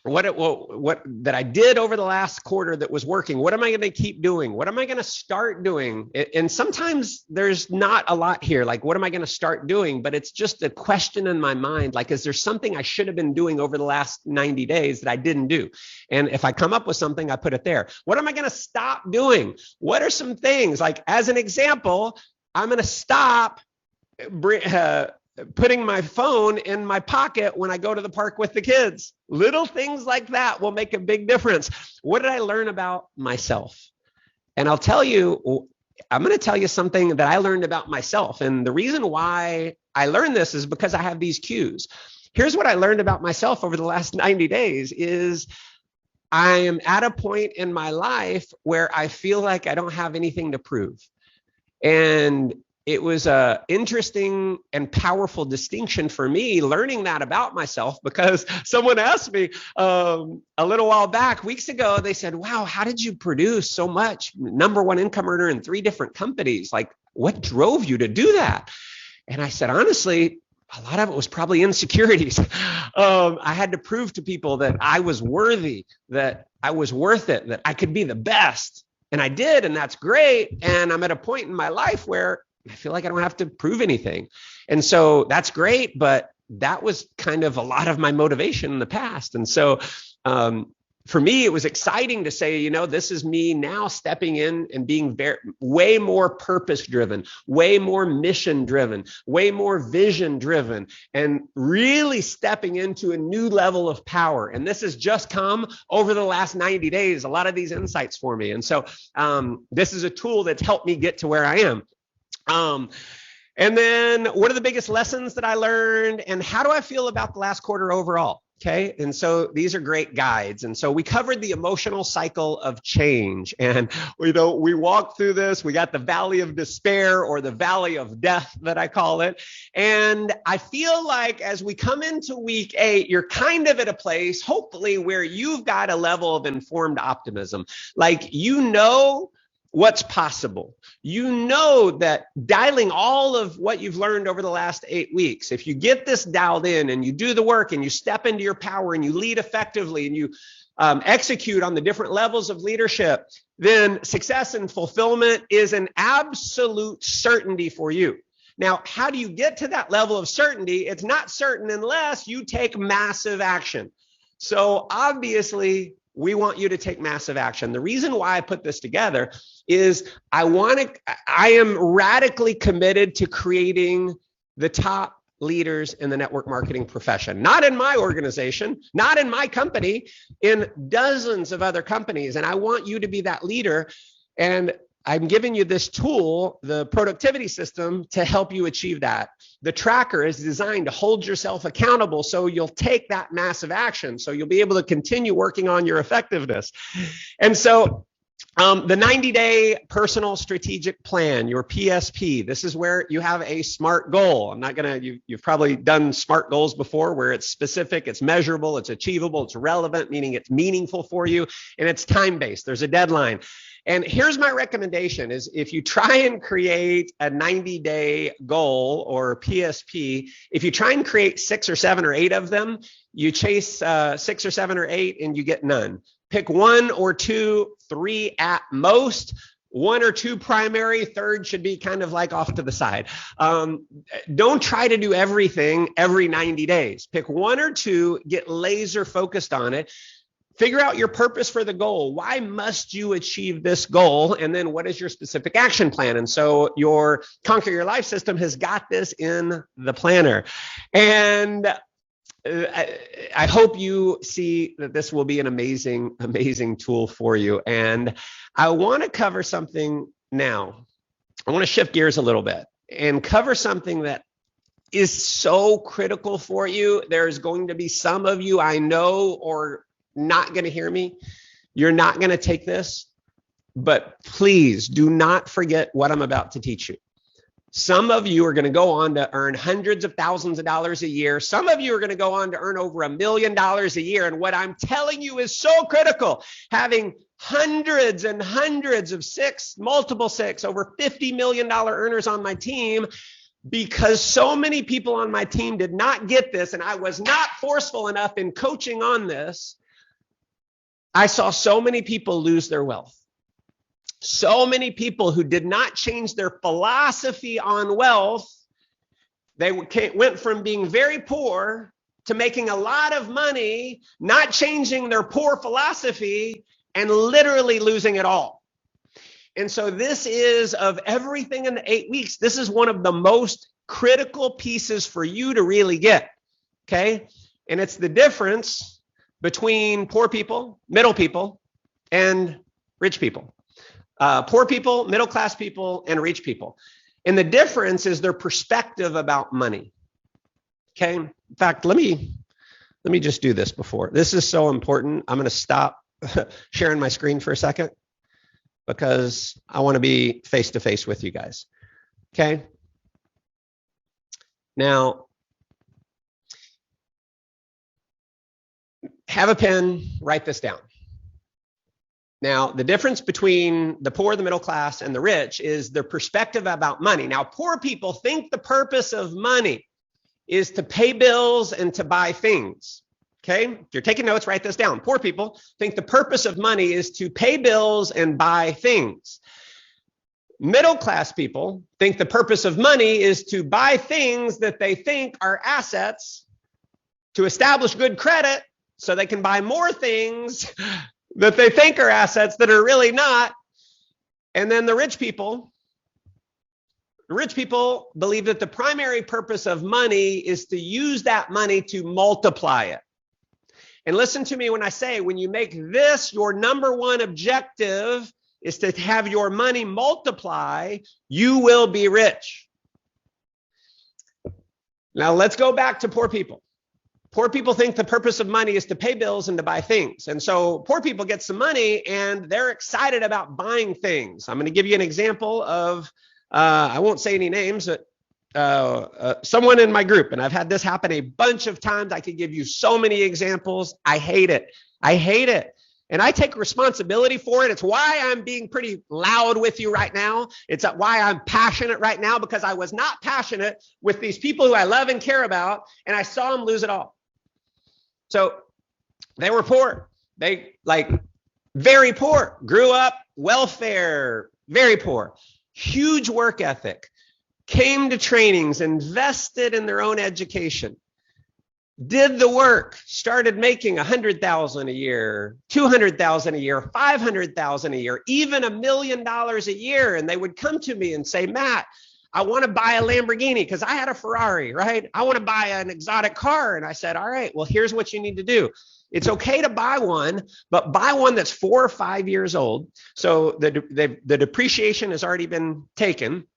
What that I did over the last quarter that was working? What am I going to keep doing? What am I going to start doing? And sometimes there's not a lot here, like what am I going to start doing? But it's just a question in my mind, like, is there something I should have been doing over the last 90 days that I didn't do? And if I come up with something, I put it there. What am I going to stop doing? What are some things, like as an example, I'm going to stop putting my phone in my pocket when I go to the park with the kids. Little things like that will make a big difference. What did I learn about myself? And I'll tell you, I'm going to tell you something that I learned about myself. And the reason why I learned this is because I have these cues. Here's what I learned about myself over the last 90 days is I am at a point in my life where I feel like I don't have anything to prove. And it was an interesting and powerful distinction for me learning that about myself, because someone asked me a little while back, weeks ago, they said, wow, how did you produce so much? #1 income earner in 3 different companies. Like, what drove you to do that? And I said, honestly, a lot of it was probably insecurities. I had to prove to people that I was worthy, that I was worth it, that I could be the best. And I did, and that's great. And I'm at a point in my life where I feel like I don't have to prove anything. And so that's great, but that was kind of a lot of my motivation in the past. And so for me, it was exciting to say, you know, this is me now stepping in and being way more purpose driven, way more mission driven, way more vision driven, and really stepping into a new level of power. And this has just come over the last 90 days, a lot of these insights for me. And so this is a tool that's helped me get to where I am. And then what are the biggest lessons that I learned, and how do I feel about the last quarter overall? Okay. And so these are great guides. And so we covered the emotional cycle of change, and we walked through this. We got the valley of despair, or the valley of death that I call it. And I feel like as we come into week 8, you're kind of at a place, hopefully, where you've got a level of informed optimism. Like, what's possible. You know that dialing all of what you've learned over the last 8 weeks, if you get this dialed in and you do the work and you step into your power and you lead effectively and you execute on the different levels of leadership, then success and fulfillment is an absolute certainty for you. Now, how do you get to that level of certainty? It's not certain unless you take massive action. So obviously, we want you to take massive action. The reason why I put this together is I am radically committed to creating the top leaders in the network marketing profession, not in my organization, not in my company, in dozens of other companies. And I want you to be that leader. And I'm giving you this tool, the productivity system, to help you achieve that. The tracker is designed to hold yourself accountable so you'll take that massive action, so you'll be able to continue working on your effectiveness. And so the 90-day personal strategic plan, your PSP, this is where you have a SMART goal. You've probably done SMART goals before, where it's specific, it's measurable, it's achievable, it's relevant, meaning it's meaningful for you, and it's time-based. There's a deadline. And here's my recommendation is, if you try and create a 90-day goal or PSP, if you try and create 6 or 7 or 8 of them, you chase 6 or 7 or 8 and you get none. Pick 1 or 2, 3 at most. 1 or 2 primary, 3rd should be kind of like off to the side. Don't try to do everything every 90 days. Pick 1 or 2, get laser focused on it. Figure out your purpose for the goal. Why must you achieve this goal? And then what is your specific action plan? And so your Conquer Your Life system has got this in the planner. And I hope you see that this will be an amazing, amazing tool for you. And I want to cover something now. I want to shift gears a little bit and cover something that is so critical for you. There's going to be some of you I know are not going to hear me. You're not going to take this, but please do not forget what I'm about to teach you. Some of you are going to go on to earn hundreds of thousands of dollars a year. Some of you are going to go on to earn over $1 million a year. And what I'm telling you is so critical. Having hundreds and hundreds of multiple six, over $50 million earners on my team, because so many people on my team did not get this, and I was not forceful enough in coaching on this. I saw so many people lose their wealth. So many people who did not change their philosophy on wealth. They went from being very poor to making a lot of money, not changing their poor philosophy, and literally losing it all. And so this is, of everything in the 8 weeks, this is one of the most critical pieces for you to really get, okay? And it's the difference between poor people, middle people, and rich people. Poor people, middle-class people, and rich people. And the difference is their perspective about money. Okay. In fact, let me just do this before. This is so important. I'm going to stop sharing my screen for a second because I want to be face-to-face with you guys. Okay. Now, have a pen, write this down. Now, the difference between the poor, the middle class, and the rich is their perspective about money. Now, poor people think the purpose of money is to pay bills and to buy things. Okay? If you're taking notes, write this down. Poor people think the purpose of money is to pay bills and buy things. Middle class people think the purpose of money is to buy things that they think are assets, to establish good credit so they can buy more things that they think are assets that are really not. And then the rich people believe that the primary purpose of money is to use that money to multiply it. And listen to me when I say, when you make this your number one objective is to have your money multiply, you will be rich. Now let's go back to poor people. Poor people think the purpose of money is to pay bills and to buy things. And so poor people get some money and they're excited about buying things. I'm going to give you an example of, I won't say any names, but someone in my group, and I've had this happen a bunch of times. I could give you so many examples. I hate it. I hate it. And I take responsibility for it. It's why I'm being pretty loud with you right now. It's why I'm passionate right now, because I was not passionate with these people who I love and care about, and I saw them lose it all. So they were poor. They very poor, grew up, welfare, very poor, huge work ethic, came to trainings, invested in their own education, did the work, started making $100,000 a year, $200,000 a year, $500,000 a year, even $1 million a year. And they would come to me and say, Matt, I want to buy a Lamborghini because I had a Ferrari, right? I want to buy an exotic car. And I said, all right, well, here's what you need to do. It's okay to buy one, but buy one that's 4 or 5 years old. So the depreciation has already been taken,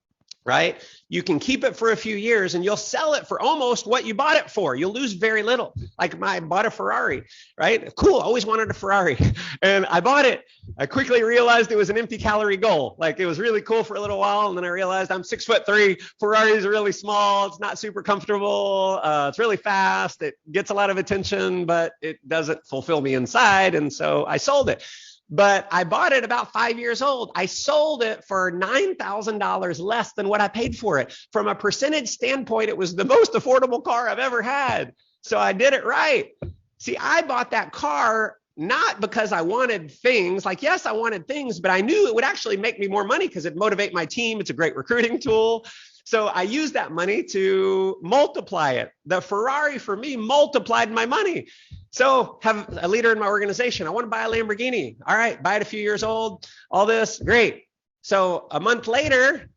right? You can keep it for a few years and you'll sell it for almost what you bought it for. You'll lose very little. Like I bought a Ferrari, right? Cool, always wanted a Ferrari. And I bought it. I quickly realized it was an empty calorie goal. Like it was really cool for a little while. And then I realized I'm 6'3". Ferraris are really small. It's not super comfortable. It's really fast. It gets a lot of attention, but it doesn't fulfill me inside. And so I sold it. But I bought it about 5 years old. I sold it for $9,000 less than what I paid for it. From a percentage standpoint, it was the most affordable car I've ever had. So I did it right. See, I bought that car not because I wanted things. Like, yes, I wanted things, but I knew it would actually make me more money because it'd motivate my team. It's a great recruiting tool. So I used that money to multiply it. The Ferrari for me multiplied my money. So have a leader in my organization. I want to buy a Lamborghini. All right, buy it a few years old, all this, great. So a month later,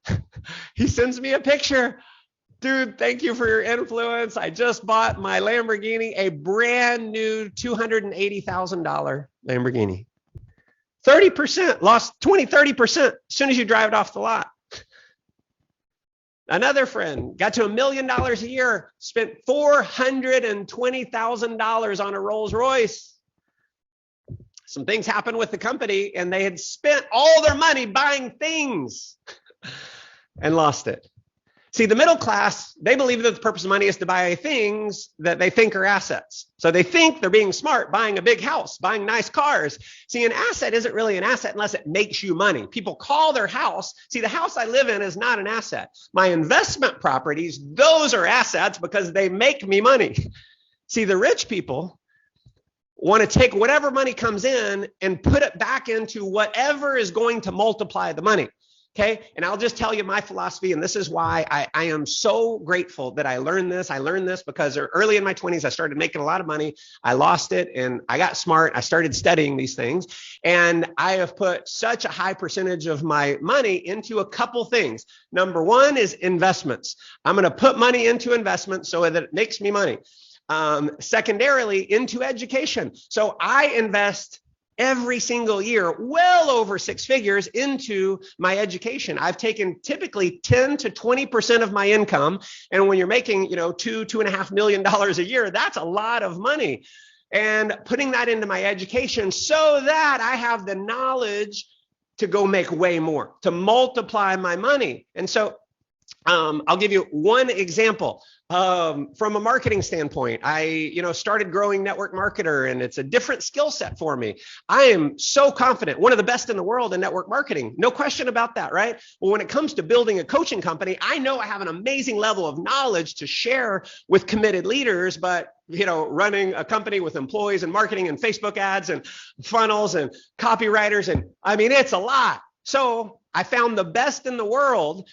he sends me a picture. Dude, thank you for your influence. I just bought my Lamborghini, a brand new $280,000 Lamborghini. 30%, lost 20, 30% as soon as you drive it off the lot. Another friend got to $1 million a year, spent $420,000 on a Rolls Royce. Some things happened with the company and they had spent all their money buying things and lost it. See, the middle class, they believe that the purpose of money is to buy things that they think are assets. So they think they're being smart, buying a big house, buying nice cars. See, an asset isn't really an asset unless it makes you money. People call their house. See, the house I live in is not an asset. My investment properties, those are assets because they make me money. See, the rich people want to take whatever money comes in and put it back into whatever is going to multiply the money. Okay. And I'll just tell you my philosophy. And this is why I am so grateful that I learned this. I learned this because early in my 20s, I started making a lot of money. I lost it and I got smart. I started studying these things. And I have put such a high percentage of my money into a couple things. Number one is investments. I'm going to put money into investments so that it makes me money. Secondarily, into education. So I invest every single year, well over 6 figures into my education. I've taken typically 10 to 20% of my income. And when you're making, $2.5 million a year, that's a lot of money. And putting that into my education so that I have the knowledge to go make way more, to multiply my money. And so I'll give you one example. From a marketing standpoint, I, started growing Network Marketer, and it's a different skill set for me. I am so confident, one of the best in the world in network marketing. No question about that, right? Well, when it comes to building a coaching company, I know I have an amazing level of knowledge to share with committed leaders, but running a company with employees and marketing and Facebook ads and funnels and copywriters, and it's a lot. So I found the best in the world,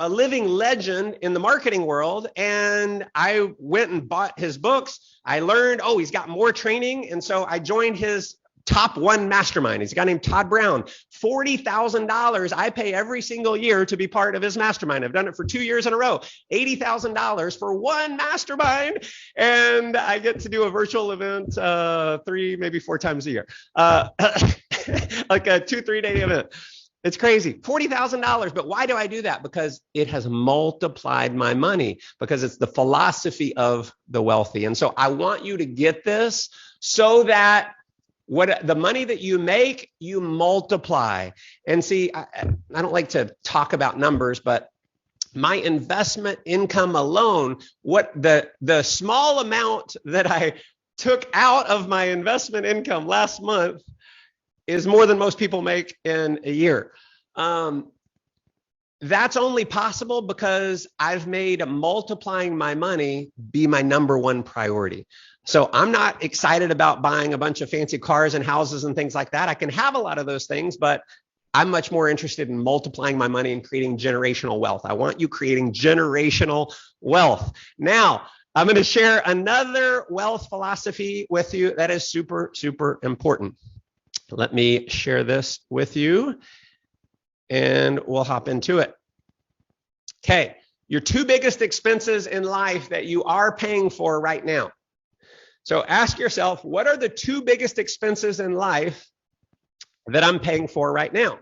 a living legend in the marketing world. And I went and bought his books. I learned, he's got more training. And so I joined his top 1 mastermind. He's a guy named Todd Brown. $40,000 I pay every single year to be part of his mastermind. I've done it for 2 years in a row, $80,000 for 1 mastermind. And I get to do a virtual event 3, maybe 4 times a year, like a 2-3 day event. It's crazy, $40,000. But why do I do that? Because it has multiplied my money, because it's the philosophy of the wealthy. And so I want you to get this so that the money that you make, you multiply. And see, I don't like to talk about numbers, but my investment income alone, what the small amount that I took out of my investment income last month is more than most people make in a year. That's only possible because I've made multiplying my money be my number 1 priority. So I'm not excited about buying a bunch of fancy cars and houses and things like that. I can have a lot of those things, but I'm much more interested in multiplying my money and creating generational wealth. I want you creating generational wealth. Now, I'm going to share another wealth philosophy with you that is super, super important. Let me share this with you and we'll hop into it. Okay, your 2 biggest expenses in life that you are paying for right now. So ask yourself, what are the 2 biggest expenses in life that I'm paying for right now?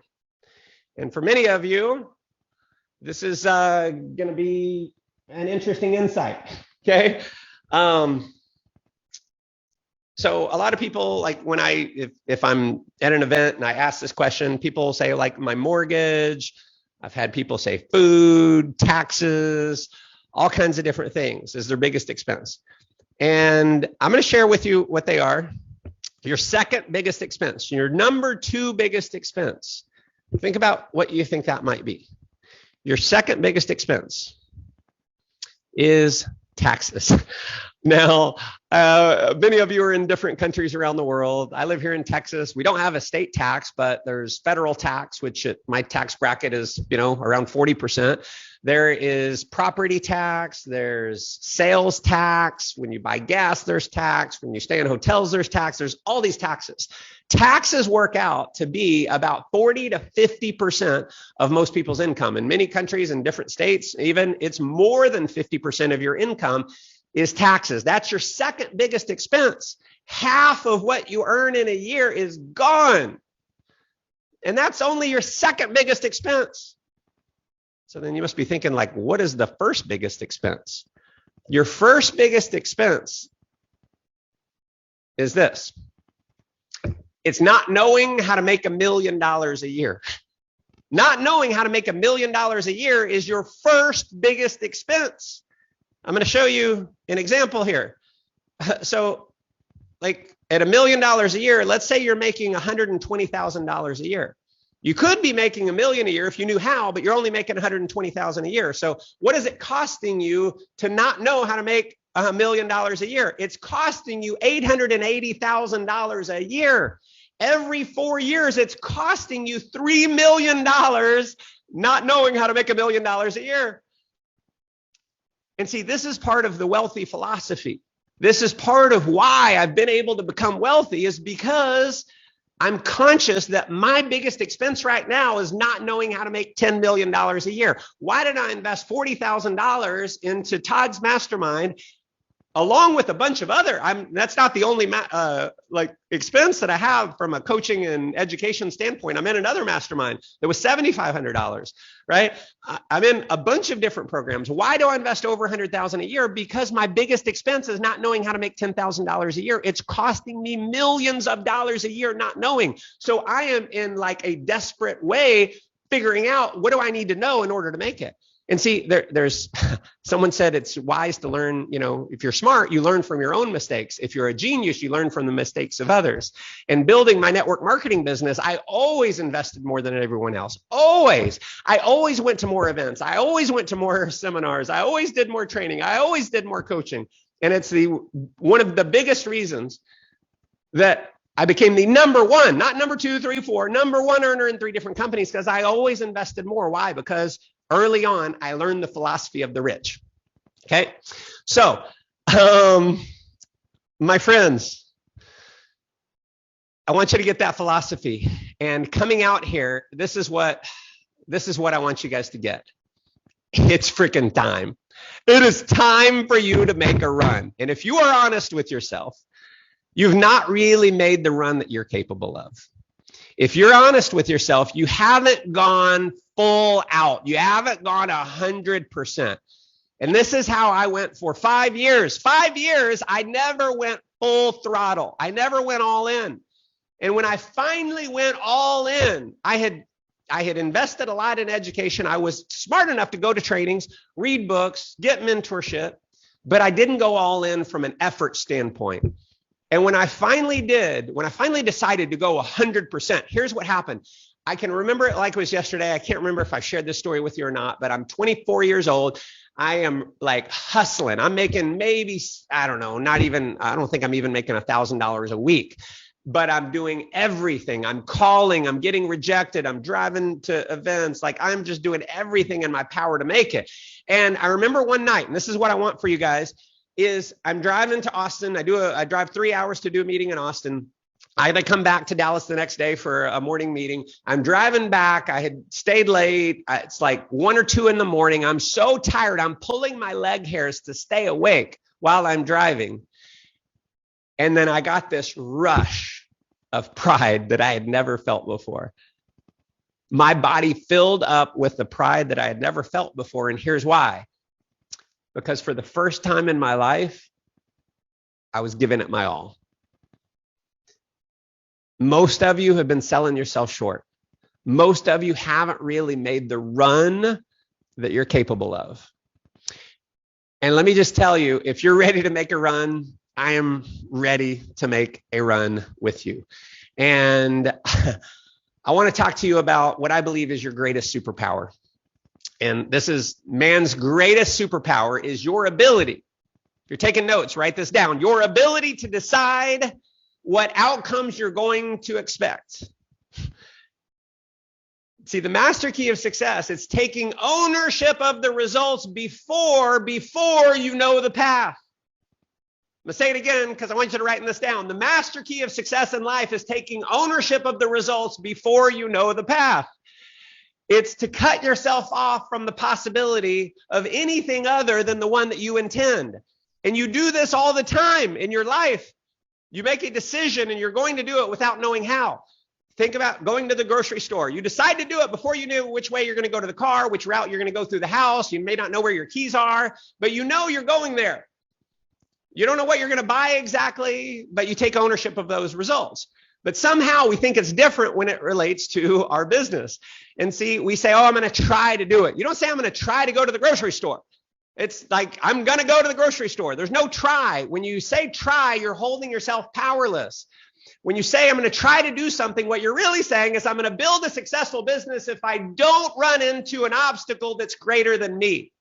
And for many of you, this is going to be an interesting insight, okay? So a lot of people, like when if I'm at an event and I ask this question, people say like my mortgage. I've had people say food, taxes, all kinds of different things is their biggest expense. And I'm going to share with you what they are. Your second biggest expense, your number 2 biggest expense. Think about what you think that might be. Your second biggest expense is taxes. Now, many of you are in different countries around the world. I live here in Texas. We don't have a state tax, but there's federal tax, which my tax bracket is, around 40%. There is property tax. There's sales tax. When you buy gas, there's tax. When you stay in hotels, there's tax. There's all these taxes. Taxes work out to be about 40 to 50% of most people's income. In many countries and different states, even it's more than 50% of your income is taxes. That's your second biggest expense. Half of what you earn in a year is gone. And that's only your second biggest expense. So then you must be thinking, like, what is the first biggest expense? Your first biggest expense is this. It's not knowing how to make $1 million a year. Not knowing how to make $1 million a year is your first biggest expense. I'm going to show you an example here. So like at $1 million a year, let's say you're making $120,000 a year. You could be making $1 million a year if you knew how, but you're only making $120,000 a year. So what is it costing you to not know how to make $1 million a year? It's costing you $880,000 a year. Every 4 years, it's costing you $3 million not knowing how to make $1 million a year. And see, this is part of the wealthy philosophy. This is part of why I've been able to become wealthy, is because I'm conscious that my biggest expense right now is not knowing how to make $10 million a year. Why did I invest $40,000 into Todd's Mastermind, along with a bunch of other? That's not the only expense that I have from a coaching and education standpoint. I'm in another mastermind that was $7,500, right? I'm in a bunch of different programs. Why do I invest over $100,000 a year? Because my biggest expense is not knowing how to make $10,000 a year. It's costing me millions of dollars a year not knowing. So I am in like a desperate way figuring out, what do I need to know in order to make it? And see, there's someone said it's wise to learn, if you're smart, you learn from your own mistakes. If you're a genius, you learn from the mistakes of others. And building my network marketing business, I always invested more than everyone else. Always. I always went to more events. I always went to more seminars. I always did more training. I always did more coaching. And it's one of the biggest reasons that I became the number one, not number 2, 3, 4, number one earner in 3 different companies, because I always invested more. Why? Because early on, I learned the philosophy of the rich. Okay. So, my friends, I want you to get that philosophy. And coming out here, this is what I want you guys to get. It's freaking time. It is time for you to make a run. And if you are honest with yourself, you've not really made the run that you're capable of. If you're honest with yourself, you haven't gone full out. You haven't gone 100%. And this is how I went for 5 years. 5 years, I never went full throttle. I never went all in. And when I finally went all in, I had invested a lot in education. I was smart enough to go to trainings, read books, get mentorship, but I didn't go all in from an effort standpoint. And when I finally decided to go 100%, here's what happened. I can remember it like it was yesterday. I can't remember if I shared this story with you or not, but I'm 24 years old. I am like hustling. I'm making maybe, I don't think I'm even making $1,000 a week, but I'm doing everything. I'm calling, I'm getting rejected. I'm driving to events. Like, I'm just doing everything in my power to make it. And I remember one night, and this is what I want for you guys, is I'm driving to Austin. I drive 3 hours to do a meeting in Austin. I had to come back to Dallas the next day for a morning meeting. I'm driving back. I had stayed late. It's like 1 or 2 in the morning. I'm so tired. I'm pulling my leg hairs to stay awake while I'm driving. And then I got this rush of pride that I had never felt before. My body filled up with the pride that I had never felt before. And here's why. Because for the first time in my life, I was giving it my all. Most of you have been selling yourself short. Most of you haven't really made the run that you're capable of. And let me just tell you, if you're ready to make a run, I am ready to make a run with you. And I want to talk to you about what I believe is your greatest superpower. And this is man's greatest superpower, is your ability. If you're taking notes, write this down. Your ability to decide what outcomes you're going to expect. See, the master key of success, it's taking ownership of the results before you know the path. I'm gonna say it again because I want you to write this down. The master key of success in life is taking ownership of the results before you know the path. It's to cut yourself off from the possibility of anything other than the one that you intend. And you do this all the time in your life. You make a decision and you're going to do it without knowing how. think about going to the grocery store. You decide to do it before you knew which way you're going to go to the car, which route you're going to go through the house. You may not know where your keys are, but you know you're going there. You don't know what you're going to buy exactly, but you take ownership of those results. But somehow we think it's different when it relates to our business. And see, we say, oh, I'm going to try to do it. You don't say, I'm going to try to go to the grocery store. It's like, I'm going to go to the grocery store. There's no try. When you say try, you're holding yourself powerless. When you say, I'm going to try to do something, what you're really saying is, I'm going to build a successful business if I don't run into an obstacle that's greater than me.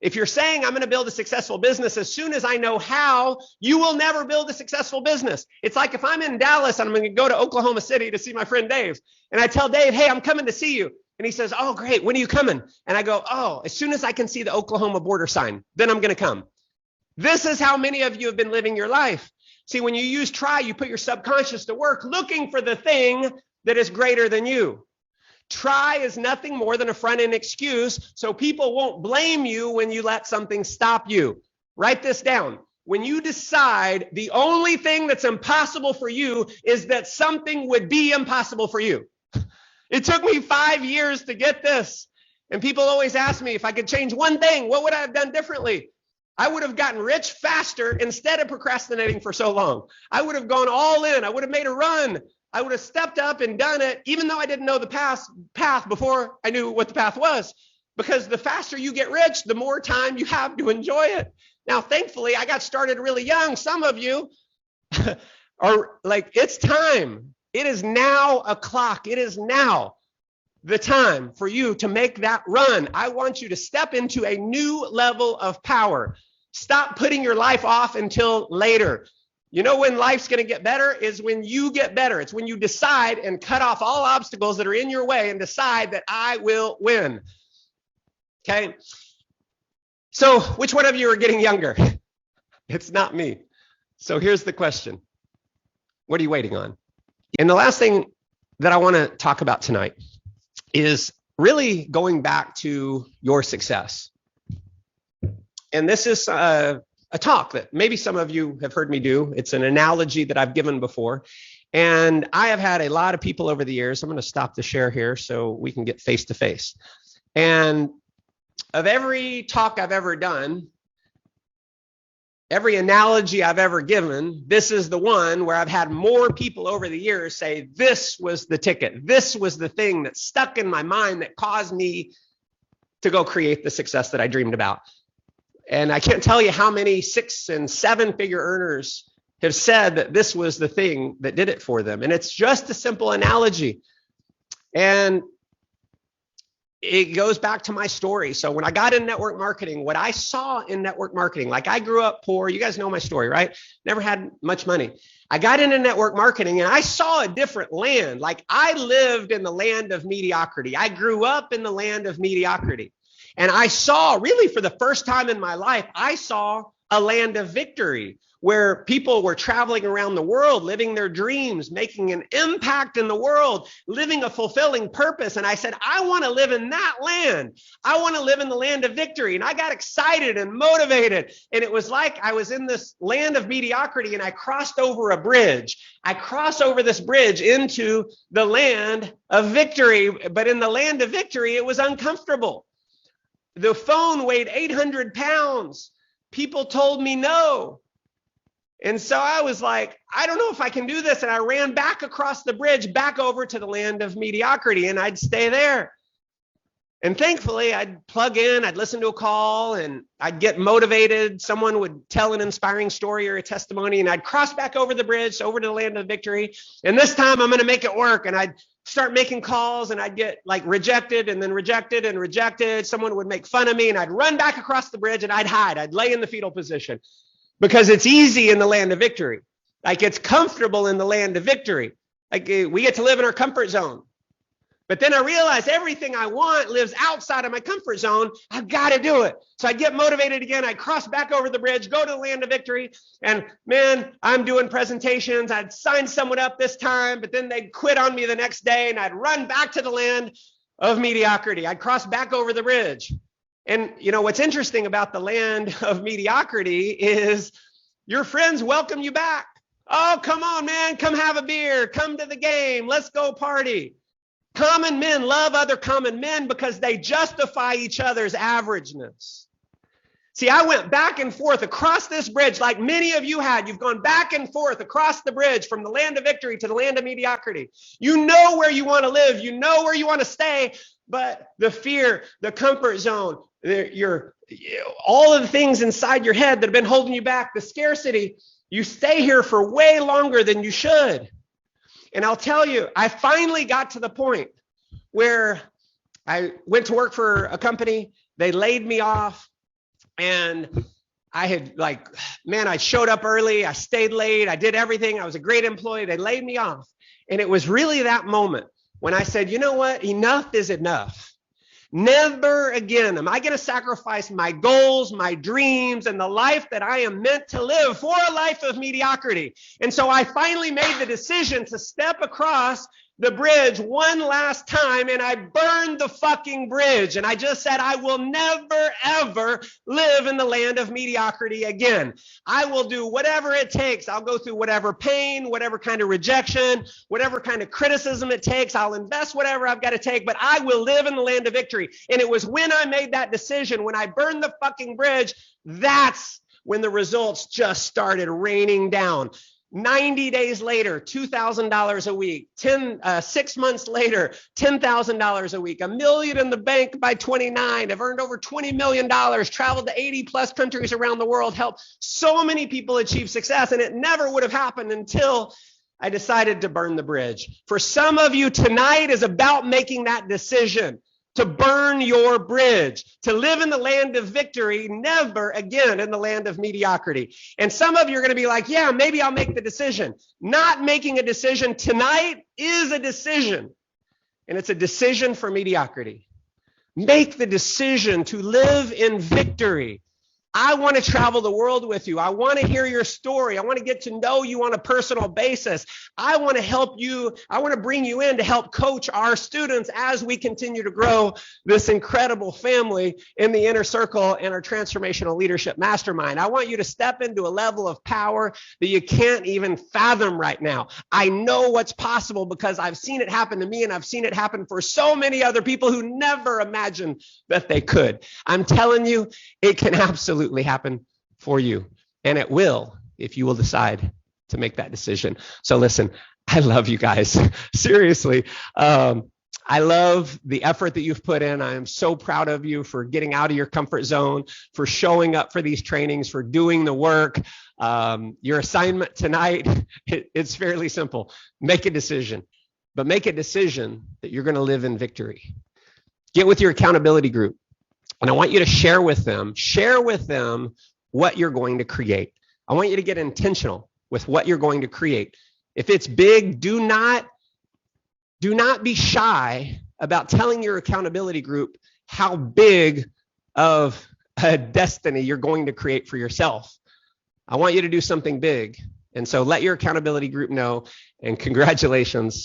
If you're saying, I'm going to build a successful business as soon as I know how, you will never build a successful business. It's like if I'm in Dallas and I'm going to go to Oklahoma City to see my friend Dave, and I tell Dave, hey, I'm coming to see you. And he says, oh, great. When are you coming? And I go, oh, as soon as I can see the Oklahoma border sign, then I'm going to come. This is how many of you have been living your life. See, when you use try, you put your subconscious to work looking for the thing that is greater than you. Try is nothing more than a front-end excuse, so people won't blame you when you let something stop you. Write this down. When you decide the only thing that's impossible for you is that something would be impossible for you. It took me 5 years to get this. And people always ask me if I could change one thing, what would I have done differently? I would have gotten rich faster instead of procrastinating for so long. I would have gone all in. I would have made a run. I would have stepped up and done it, even though I didn't know the path before I knew what the path was. Because the faster you get rich, the more time you have to enjoy it. Now, thankfully, I got started really young. Some of you are like, it's time. It is now o'clock. It is now the time for you to make that run. I want you to step into a new level of power. Stop putting your life off until later. You know when life's going to get better is when you get better. It's when you decide and cut off all obstacles that are in your way and decide that I will win. Okay. So which one of you are getting younger? It's not me. So here's the question. What are you waiting on? And the last thing that I want to talk about tonight is really going back to your success. And this is a talk that maybe some of you have heard me do. It's an analogy that I've given before. And I have had a lot of people over the years. I'm going to stop the share here so we can get face to face. And of every talk I've ever done, every analogy I've ever given, this is the one where I've had more people over the years say, this was the ticket. This was the thing that stuck in my mind that caused me to go create the success that I dreamed about. And I can't tell you how many 6- and 7-figure earners have said that this was the thing that did it for them. And it's just a simple analogy. And it goes back to my story. So when I got in network marketing, what I saw in network marketing, like I grew up poor. You guys know my story, right? Never had much money. I got into network marketing and I saw a different land. Like I lived in the land of mediocrity. I grew up in the land of mediocrity. And I saw, really for the first time in my life, I saw a land of victory where people were traveling around the world, living their dreams, making an impact in the world, living a fulfilling purpose. And I said, I want to live in that land. I want to live in the land of victory. And I got excited and motivated. And it was like I was in this land of mediocrity and I crossed over a bridge. I crossed over this bridge into the land of victory. But in the land of victory, it was uncomfortable. The phone weighed 800 pounds. People told me no. And so I was like, I don't know if I can do this. And I ran back across the bridge, back over to the land of mediocrity, and I'd stay there. And thankfully, I'd plug in, I'd listen to a call, and I'd get motivated. Someone would tell an inspiring story or a testimony, and I'd cross back over the bridge, over to the land of victory. And this time I'm going to make it work. And I'd start making calls, and I'd get like rejected and then rejected and rejected. Someone would make fun of me, and I'd run back across the bridge and I'd hide. I'd lay in the fetal position because it's easy in the land of victory. Like it's comfortable in the land of victory. Like we get to live in our comfort zone. But then I realized everything I want lives outside of my comfort zone. I've got to do it. So I get motivated again. I cross back over the bridge, go to the land of victory. And man, I'm doing presentations. I'd sign someone up this time, but then they'd quit on me the next day and I'd run back to the land of mediocrity. I'd cross back over the bridge. And you know, what's interesting about the land of mediocrity is your friends welcome you back. Oh, come on, man. Come have a beer. Come to the game. Let's go party. Common men love other common men because they justify each other's averageness. See, I went back and forth across this bridge like many of you had. You've gone back and forth across the bridge from the land of victory to the land of mediocrity. You know where you want to live. You know where you want to stay. But the fear, the comfort zone, all of the things inside your head that have been holding you back, the scarcity, you stay here for way longer than you should. And I'll tell you, I finally got to the point where I went to work for a company. They laid me off. And I had I showed up early. I stayed late. I did everything. I was a great employee. They laid me off. And it was really that moment when I said, you know what? Enough is enough. Never again am I going to sacrifice my goals, my dreams, and the life that I am meant to live for a life of mediocrity. And so I finally made the decision to step across the bridge one last time, and I burned the fucking bridge. And I just said, I will never, ever live in the land of mediocrity again. I will do whatever it takes. I'll go through whatever pain, whatever kind of rejection, whatever kind of criticism it takes. I'll invest whatever I've got to take, but I will live in the land of victory. And it was when I made that decision, when I burned the fucking bridge, that's when the results just started raining down. 90 days later, $2,000 a week, 6 months later, $10,000 a week, $1 million in the bank by 29. I've earned over $20 million, traveled to 80 plus countries around the world, helped so many people achieve success. And it never would have happened until I decided to burn the bridge. For some of you, tonight is about making that decision. To burn your bridge, to live in the land of victory, never again in the land of mediocrity. And some of you are going to be like, yeah, maybe I'll make the decision. Not making a decision tonight is a decision. And it's a decision for mediocrity. Make the decision to live in victory. I want to travel the world with you. I want to hear your story. I want to get to know you on a personal basis. I want to help you. I want to bring you in to help coach our students as we continue to grow this incredible family in the inner circle and our transformational leadership mastermind. I want you to step into a level of power that you can't even fathom right now. I know what's possible because I've seen it happen to me, and I've seen it happen for so many other people who never imagined that they could. I'm telling you, it can absolutely happen for you, and it will if you will decide to make that decision. So listen, I love you guys. Seriously. I love the effort that you've put in. I am so proud of you for getting out of your comfort zone, for showing up for these trainings, for doing the work. Your assignment tonight, it's fairly simple. Make a decision, but make a decision that you're going to live in victory. Get with your accountability group. And I want you to share with them what you're going to create. I want you to get intentional with what you're going to create. If it's big, do not be shy about telling your accountability group how big of a destiny you're going to create for yourself. I want you to do something big. And so let your accountability group know, and congratulations.